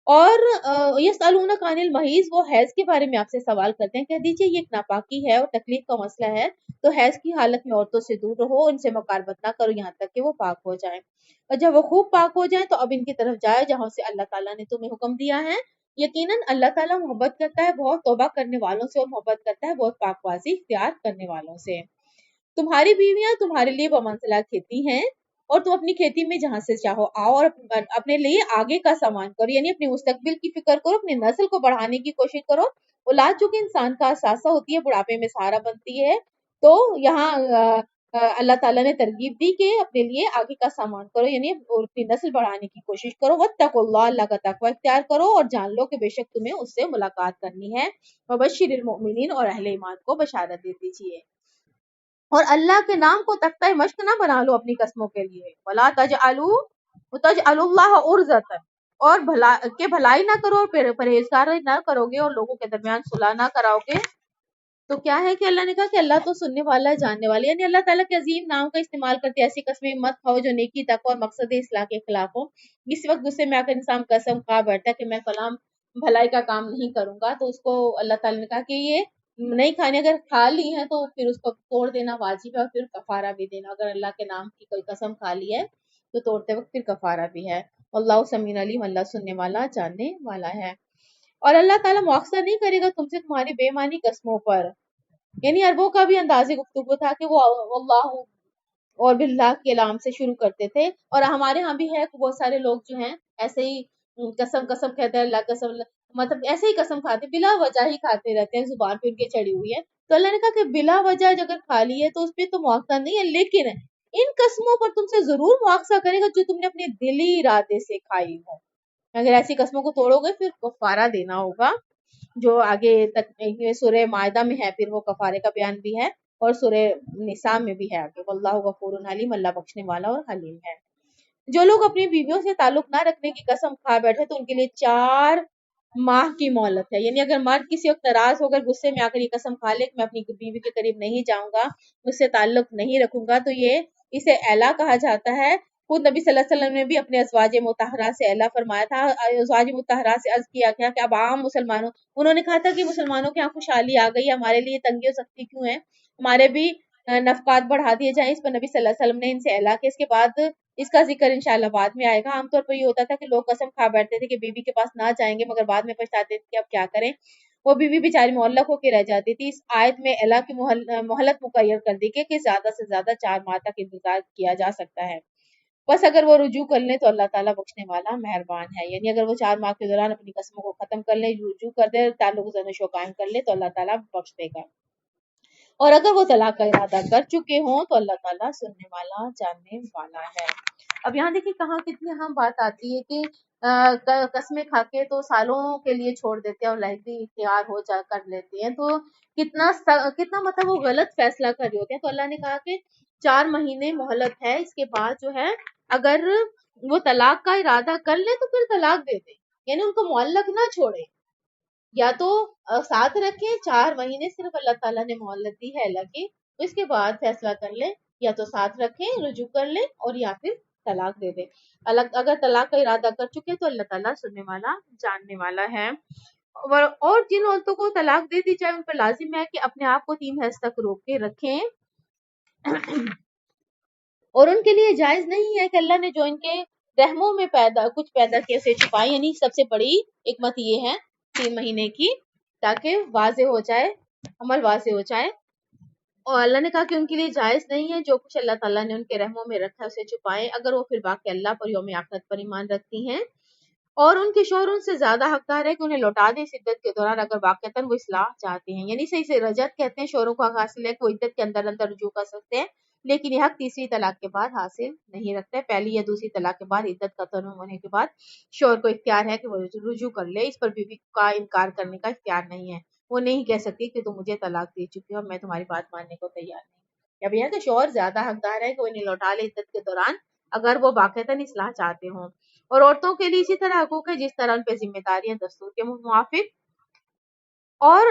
اور یسألونک عن المحیض، وہ حیض کے بارے میں آپ سے سوال کرتے ہیں، کہہ دیجیے یہ ایک ناپاکی ہے اور تکلیف کا مسئلہ ہے، تو حیض کی حالت میں عورتوں سے دور رہو، ان سے مقاربت نہ کرو یہاں تک کہ وہ پاک ہو جائیں، اور جب وہ خوب پاک ہو جائیں تو اب ان کی طرف جائے جہاں سے اللہ تعالیٰ نے تمہیں حکم دیا ہے، یقیناً اللہ تعالیٰ محبت کرتا ہے بہت توبہ کرنے والوں سے، اور محبت کرتا ہے بہت پاک بازی اختیار کرنے والوں سے۔ تمہاری بیویاں تمہارے لیے بمنزلہ کھیتی ہیں، اور تم اپنی کھیتی میں جہاں سے چاہو آؤ، اور اپنے لیے آگے کا سامان کرو، یعنی اپنے مستقبل کی فکر کرو، اپنی نسل کو بڑھانے کی کوشش کرو۔ اولاد چونکہ انسان کا اثاثہ ہوتی ہے، بڑھاپے میں سہارا بنتی ہے، تو یہاں اللہ تعالیٰ نے ترغیب دی کہ اپنے لیے آگے کا سامان کرو، یعنی اپنی نسل بڑھانے کی کوشش کرو۔ واتقوا اللہ، اللہ کا تقوی اختیار کرو، اور جان لو کہ بے شک تمہیں اس سے ملاقات کرنی ہے۔ وبشر المؤمنین، اور اہل ایمان کو بشارت دے دیجیے۔ اور اللہ کے نام کو تختہ مشق نہ بنا لو اپنی قسموں کے لیے، ولا تجعلوا اللہ عرضۃ، اور بھلائی نہ کرو، پرہیزگاری نہ کرو گے، اور لوگوں کے درمیان صلح نہ کراؤ گے۔ تو کیا ہے کہ اللہ نے کہا کہ اللہ تو سننے والا ہے، جاننے والا ہے، یعنی اللہ تعالیٰ کے عظیم نام کا استعمال کرتے ایسی قسمیں مت کھاؤ جو نیکی تقوی اور مقصد اصلاح کے خلاف ہو۔ اس وقت غصے میں آ کر انسان قسم کھا بیٹھتا ہے کہ میں فلاں بھلائی کا کام نہیں کروں گا، تو اس کو اللہ تعالیٰ نے کہا کہ یہ نہیں کھانے، اگر کھا لی ہے تو پھر اس کو توڑ دینا واجب ہے، اور پھر کفارہ بھی دینا، اگر اللہ کے نام کی کوئی قسم کھا لی ہے تو توڑتے وقت پھر کفارہ بھی ہے۔ اللہ سمیع علیم، اللہ سننے والا جاننے والا ہے۔ اور اللہ تعالیٰ مواخذہ نہیں کرے گا تم سے تمہاری بے معنی قسموں پر، یعنی عربوں کا بھی انداز گفتگو تھا کہ وہ اللہ اور باللہ کے نام سے شروع کرتے تھے، اور ہمارے ہاں بھی ہے کہ بہت سارے لوگ جو ہیں ایسے ہی قسم کہتے ہیں، اللہ قسم، مطلب ایسے ہی قسم کھاتے، بلا وجہ ہی کھاتے رہتے ہیں، زبان پہ ان کے چڑھی ہوئی ہے۔ تو اللہ نے کہا کہ بلا وجہ اگر کھا لی ہے تو اس پہ تو مواخذہ نہیں ہے، لیکن ان قسموں پر تم سے ضرور مواخذہ کرے گا جو تم نے اپنے دلی ارادے سے کھائی ہو۔ اگر ایسی قسموں کو توڑو گے پھر کفارہ دینا ہوگا، جو آگے تک سورہ معاہدہ میں ہے، پھر وہ کفارے کا بیان بھی ہے، اور سورہ نساء میں بھی ہے آگے، واللہ غفور حلیم، اللہ بخشنے والا اور حلیم ہے۔ جو لوگ اپنی بیویوں سے تعلق نہ رکھنے کی قسم کھا بیٹھے تو ان کے لیے 4 ماہ کی مہلت ہے، یعنی اگر مرد کسی وقت ناراض ہو کر غصے میں آ کر یہ قسم کھا لے کہ میں اپنی بیوی کے قریب نہیں جاؤں گا، مجھ سے تعلق نہیں رکھوں گا، تو یہ اسے اعلا کہا جاتا ہے۔ خود نبی صلی اللہ علیہ وسلم نے بھی اپنے ازواج مطہرات سے اعلا فرمایا تھا، ازواج مطہرات سے عرض کیا گیا کہ اب عام مسلمانوں، انہوں نے کہا تھا کہ مسلمانوں کے یہاں خوشحالی آ گئی، ہمارے لیے تنگی و سختی کیوں ہے، ہمارے بھی نفقات بڑھا دیے جائیں۔ اس پر نبی صلی اللہ علیہ وسلم نے ان سے اعلا کیا، اس کے بعد اس کا ذکر انشاءاللہ بعد میں آئے گا۔ عام طور پر یہ ہوتا تھا کہ لوگ قسم کھا بیٹھتے تھے کہ بیوی کے پاس نہ جائیں گے، مگر بعد میں پچھتاتے تھے کہ اب کیا کریں، وہ بیوی بیچاری معلق ہو کے رہ جاتی تھی۔ اس آیت میں اعلا کی مہلت مقرر کر دی کہ زیادہ سے زیادہ 4 ماہ تک انتظار کیا جا سکتا ہے، بس اگر وہ رجوع کر لیں تو اللہ تعالیٰ بخشنے والا مہربان ہے، یعنی اگر وہ 4 ماہ کے دوران اپنی قسموں کو ختم کر لیں، رجوع کر دے، تعلق زن و شو قائم کر لے تو اللہ تعالیٰ بخش دے گا، اور اگر وہ طلاق کا ارادہ کر چکے ہوں تو اللہ تعالیٰ سننے والا جاننے والا ہے۔ اب یہاں دیکھیں کہاں کتنی اہم بات آتی ہے کہ قسمیں کھا کے تو سالوں کے لیے چھوڑ دیتے ہیں اور علیحدگی اختیار ہو جا کر لیتے ہیں، تو کتنا مطلب وہ غلط فیصلہ کر رہے ہوتے ہیں۔ تو اللہ نے کہا کہ 4 مہینے مہلت ہے، اس کے بعد جو ہے اگر وہ طلاق کا ارادہ کر لے تو پھر طلاق دے دیں، یعنی ان کو معلق نہ چھوڑے، یا تو ساتھ رکھیں 4 مہینے، صرف اللہ تعالیٰ نے مہلت دی ہے اللہ کی، تو اس کے بعد فیصلہ کر لیں، یا تو ساتھ رکھیں، رجوع کر لیں، اور یا پھر طلاق دے دیں۔ اگر طلاق کا ارادہ کر چکے تو اللہ تعالیٰ سننے والا جاننے والا ہے۔ اور جن عورتوں کو طلاق دے دی جائے ان پر لازم ہے کہ اپنے آپ کو 3 حیض تک روک کے رکھیں، اور ان کے لیے جائز نہیں ہے کہ اللہ نے جو ان کے رحموں میں کچھ پیدا کیا اسے چھپائیں، یعنی سب سے بڑی حکمت یہ ہے 3 مہینے کی، تاکہ واضح ہو جائے، عمل واضح ہو جائے۔ اور اللہ نے کہا کہ ان کے لیے جائز نہیں ہے جو کچھ اللہ تعالیٰ نے ان کے رحموں میں رکھا اسے چھپائیں، اگر وہ پھر باقی اللہ پر یوم آخرت پر ایمان رکھتی ہیں، اور ان کے شوہر ان سے زیادہ حقدار ہے کہ انہیں لوٹا دیں اس عدت کے دوران اگر واقعتاً وہ اصلاح چاہتے ہیں، یعنی صحیح سے رجعت کہتے ہیں، شوہروں کو حق حاصل ہے کہ وہ عدت کے اندر اندر رجوع کر سکتے ہیں، لیکن یہ حق تیسری طلاق کے بعد حاصل نہیں رکھتے، پہلی یا دوسری طلاق کے بعد عدت ختم ہونے کے بعد شوہر کو اختیار ہے کہ وہ رجوع کر لے، اس پر بیوی کا انکار کرنے کا اختیار نہیں ہے، وہ نہیں کہہ سکتی کہ تم مجھے طلاق دے چکی ہو، میں تمہاری بات ماننے کو تیار نہیں۔ یا بھیا کہ شوہر زیادہ حقدار ہے کہ وہ انہیں لوٹا لے عدت کے دوران اگر وہ واقعتاً اصلاح چاہتے ہوں، اور عورتوں کے لیے اسی طرح حقوق ہے جس طرح ان پہ ذمہ داریاں دستور کے موافق، اور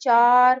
4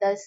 10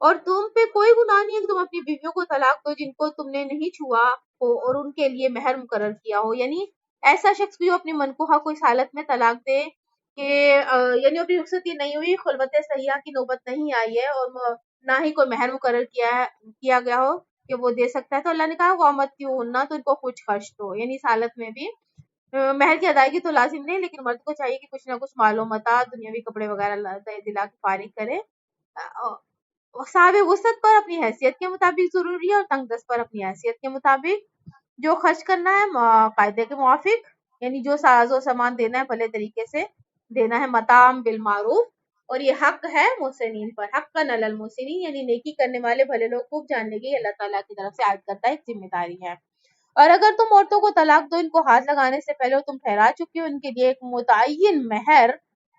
اور تم پہ کوئی گناہ نہیں ہے کہ تم اپنی بیویوں کو طلاق دو جن کو تم نے نہیں چھوا ہو اور ان کے لیے مہر مقرر کیا ہو. یعنی ایسا شخص بھی جو اپنی منکوحہ کو اس حالت میں طلاق دے کہ یعنی اپنی رخصتی نہیں ہوئی, خلوت صحیحہ کی نوبت نہیں آئی ہے اور نہ ہی کوئی مہر مقرر کیا گیا ہو کہ وہ دے سکتا ہے, تو اللہ نے کہا وامت کیوں ہونا, تو ان کو کچھ خرچ دو. یعنی اس حالت میں بھی مہر کی ادائیگی تو لازم نہیں, لیکن مرد کو چاہیے کہ کچھ نہ کچھ مال و متاع, دنیاوی کپڑے وغیرہ دلا کے فارغ کرے. صاحب وسعت پر اپنی حیثیت کے مطابق ضروری ہے اور تنگ دست پر اپنی حیثیت کے مطابق. جو خرچ کرنا ہے قاعدے کے موافق, یعنی جو ساز و سامان دینا ہے بھلے طریقے سے دینا ہے, متام بالمعروف, اور یہ حق ہے محسنین پر, حق کا نل المحسنین, یعنی نیکی کرنے والے بھلے لوگ خوب جاننے کی اللہ تعالیٰ کی طرف سے عائد کرتا ہے, ایک ذمہ داری ہے. اور اگر تم عورتوں کو طلاق دو ان کو ہاتھ لگانے سے پہلے, تم ٹھہرا چکی ہو ان کے لیے ایک متعین مہر,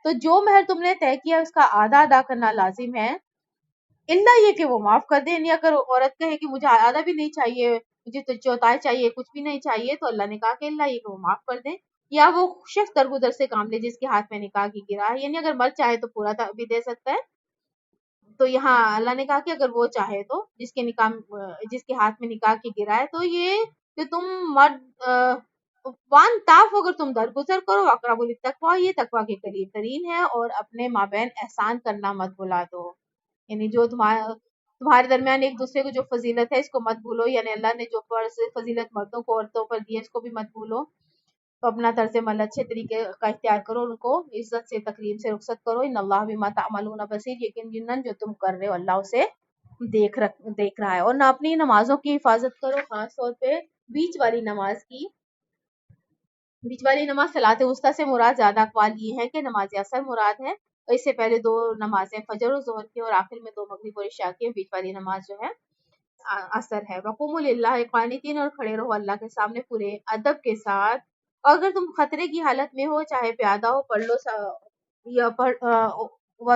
تو جو مہر تم نے طے کیا اس کا آدھا ادا کرنا لازم ہے, اللہ یہ کہ وہ معاف کر دیں. یعنی اگر عورت کہے کہ مجھے آدھا بھی نہیں چاہیے, مجھے تو چوتھائی چاہیے, کچھ بھی نہیں چاہیے, تو اللہ نے کہا کہ اللہ یہ کہ وہ معاف کر دیں. یا وہ شخص درگزر سے کام لے جس کے ہاتھ میں نکاح کی گرا ہے, یعنی اگر مرد چاہے تو پورا بھی دے سکتا ہے. تو یہاں اللہ نے کہا کہ اگر وہ چاہے تو جس کے ہاتھ میں نکاح کی گرا ہے, تو یہ کہ تم مرد وان تاف, اگر تم درگزر کرو, اقرب التقوی, یہ تقوی کے قریب ترین ہے, اور اپنے مابین احسان کرنا مت بھلا دو. یعنی جو تمہارے درمیان ایک دوسرے کو جو فضیلت ہے اس کو مت بھولو, یعنی اللہ نے جو فضیلت مردوں کو عورتوں پر دی ہے اس کو بھی مت بھولو. تو اپنا طرز عمل اچھے طریقے کا اختیار کرو, ان کو عزت سے تکریم سے رخصت کرو. ان اللہ بما تعملون بصیر, یقیناً جو تم کر رہے ہو اللہ اسے دیکھ رہا ہے. اور نہ اپنی نمازوں کی حفاظت کرو, خاص طور پہ بیچ والی نماز کی. بیچ والی نماز صلاۃ وسطیٰ سے مراد زیادہ اقوال یہ ہے کہ نماز اثر مراد ہے, اور اس سے پہلے 2 نمازیں فجر و ظہر کی, اور آخر میں 2 مغرب اور عشاء کی. بیچ والی نماز جو ہے اثر ہے. وقوموا للہ قانتین, اور کھڑے رہو اللہ کے سامنے پورے ادب کے ساتھ. اور اگر تم خطرے کی حالت میں ہو, چاہے پیادہ ہو پڑھ لو, یا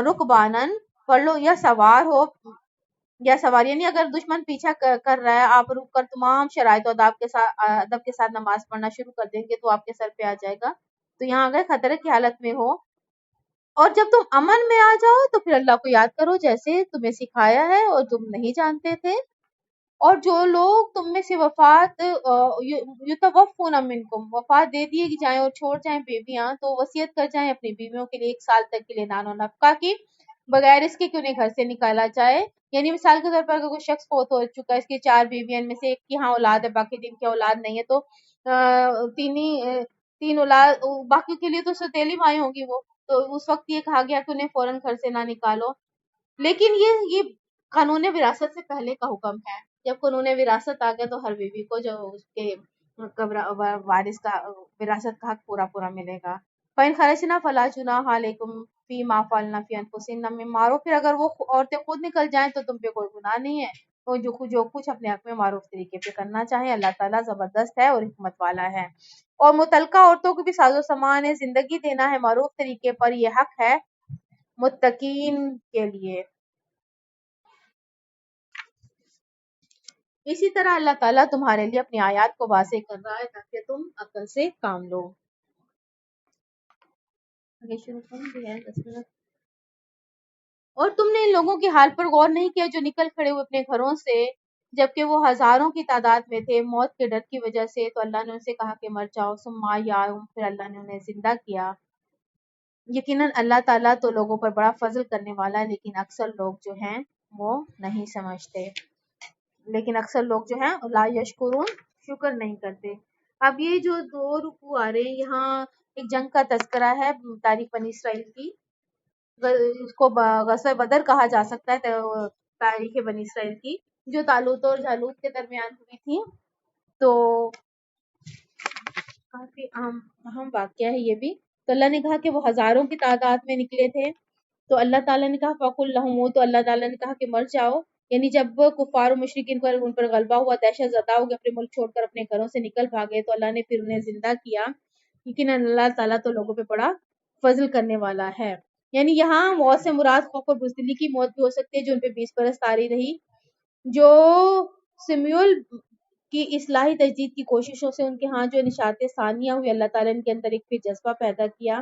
رکبانن پڑھ لو, یا سوار ہو یا سوار, یعنی اگر دشمن پیچھا کر رہا ہے, آپ رک کر تمام شرائط و ادب کے ساتھ نماز پڑھنا شروع کر دیں گے تو آپ کے سر پہ آ جائے گا. تو یہاں اگر خطرے کی حالت میں ہو, اور جب تم امن میں آ جاؤ تو پھر اللہ کو یاد کرو جیسے تمہیں سکھایا ہے اور تم نہیں جانتے تھے. اور جو لوگ تم میں سے وفات یتوفون منکم, وفات دے دیے جائیں اور چھوڑ جائیں بیویاں, تو وصیت کر جائیں اپنی بیویوں کے لیے 1 سال تک کے لیے نان و نفقہ کی, بغیر اس کے کہ انہیں گھر سے نکالا جائے. یعنی مثال کے طور پر اگر کوئی شخص فوت ہو چکا ہے, اس کی 4 بیویاں, ان میں سے ایک کی ہاں اولاد ہے, باقی 3 کی اولاد نہیں ہے, تو 3 اولاد باقی کے لیے تو سوتیلی مائیں ہوں گی وہ, تو اس وقت یہ کہا گیا کہ انہیں فوراً گھر سے نہ نکالو. لیکن یہ قانون وراثت سے پہلے کا حکم ہے. جب قانون وراثت آ گیا تو ہر بیوی کو جو اس کے وارث کا وراثت کا حق پورا ملے گا. فَإِنْ خَرَجْنَا فَلَا جُنَاحَ عَلَيْكُمْ فِيمَا فَعَلْنَا فِي أَنفُسِهِنَّ مِن مَّعْرُوفٍ, پھر اگر وہ عورتیں خود نکل جائیں تو تم پہ کوئی گناہ نہیں ہے, تو جو کچھ اپنے حق میں معروف طریقے پہ کرنا چاہیں, اللہ تعالیٰ زبردست ہے اور حکمت والا ہے. اور متعلقہ عورتوں کو بھی ساز و سامان ہے, زندگی دینا ہے معروف طریقے پر, یہ حق ہے متقین کے لیے. اسی طرح اللہ تعالیٰ تمہارے لیے اپنی آیات کو واضح کر رہا ہے تاکہ تم عقل سے کام لو. اور تم نے ان لوگوں کے حال پر غور نہیں کیا جو نکل کھڑے ہوئے اپنے گھروں سے جبکہ وہ ہزاروں کی تعداد میں تھے, موت کے ڈر کی وجہ سے, تو اللہ نے ان سے کہا کہ مر جاؤ. ثم احیاہم, پھر اللہ نے انہیں زندہ کیا. یقیناً اللہ تعالیٰ تو لوگوں پر بڑا فضل کرنے والا ہے, لیکن اکثر لوگ جو ہیں وہ نہیں سمجھتے. لا یشکرون, شکر نہیں کرتے. اب یہ جو 2 رکوع آ رہے ہیں, یہاں ایک جنگ کا تذکرہ ہے تاریخ بنی اسرائیل کی. اس کو غزوہ بدر کہا جا سکتا ہے تاریخ بنی اسرائیل کی, جو طالوت اور جالوت کے درمیان ہوئی تھی. تو کافی اہم واقعہ ہے یہ بھی. تو اللہ نے کہا کہ وہ ہزاروں کی تعداد میں نکلے تھے, تو اللہ تعالیٰ نے کہا فَقُلْ لَهُمْ, تو اللہ تعالیٰ نے کہا کہ مر جاؤ. یعنی جب کفار و مشرکین پر ان پر غلبہ ہوا, دہشت زدہ ہو گئے, اپنے ملک چھوڑ کر اپنے گھروں سے نکل بھاگے, تو اللہ نے پھر انہیں زندہ کیا. لیکن اللہ تعالیٰ تو لوگوں پہ بڑا فضل کرنے والا ہے. یعنی یہاں موت سے مراد خوف اور بزدلی کی موت بھی ہو سکتی ہے جو ان پہ 20 برس طاری رہی, جو سمیول کی اصلاحی تجدید کی کوششوں سے ان کے ہاں جو نشاط ثانیہ ہوئی, اللہ تعالیٰ نے ان کے اندر ایک پھر جذبہ پیدا کیا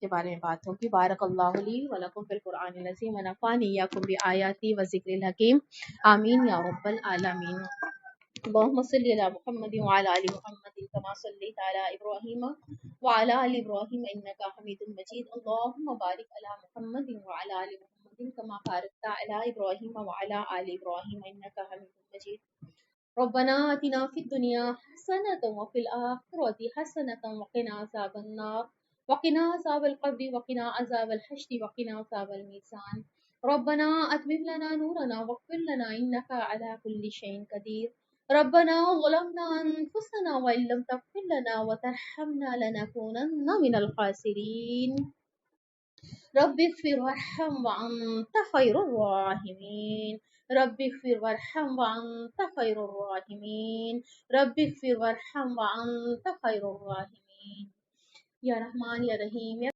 کے بارے میں بات ہوگی. بارک اللہ لی و لکم فی القرآن العظیم و نفعنی ایاکم بآیاتی و ذکر الحکیم. آمین یا رب العالمین. اللهم صل على محمد وعلى ال محمد كما صليت على ابراهيم وعلى ال ابراهيم انك حميد مجيد. اللهم بارك على محمد وعلى ال محمد كما باركت على ابراهيم وعلى ال ابراهيم انك حميد مجيد. ربنا آتنا في الدنيا حسنة وفي الآخرة حسنة وقنا عذاب النار وقنا عذاب القبر وقنا عذاب الحشر وقنا عذاب الميزان. ربنا أتمم لنا نورنا واغفر لنا إنك على كل شيء قدير. ربنا ظلمنا أنفسنا وإن لم تغفر لنا وترحمنا لنكونن من الخاسرين. رب اغفر وارحم وأنت خير الراحمين. رب اغفر وارحم وأنت خير الراحمين. رب اغفر وارحم وأنت خير الراحمين. یا رحمان یا رحیم.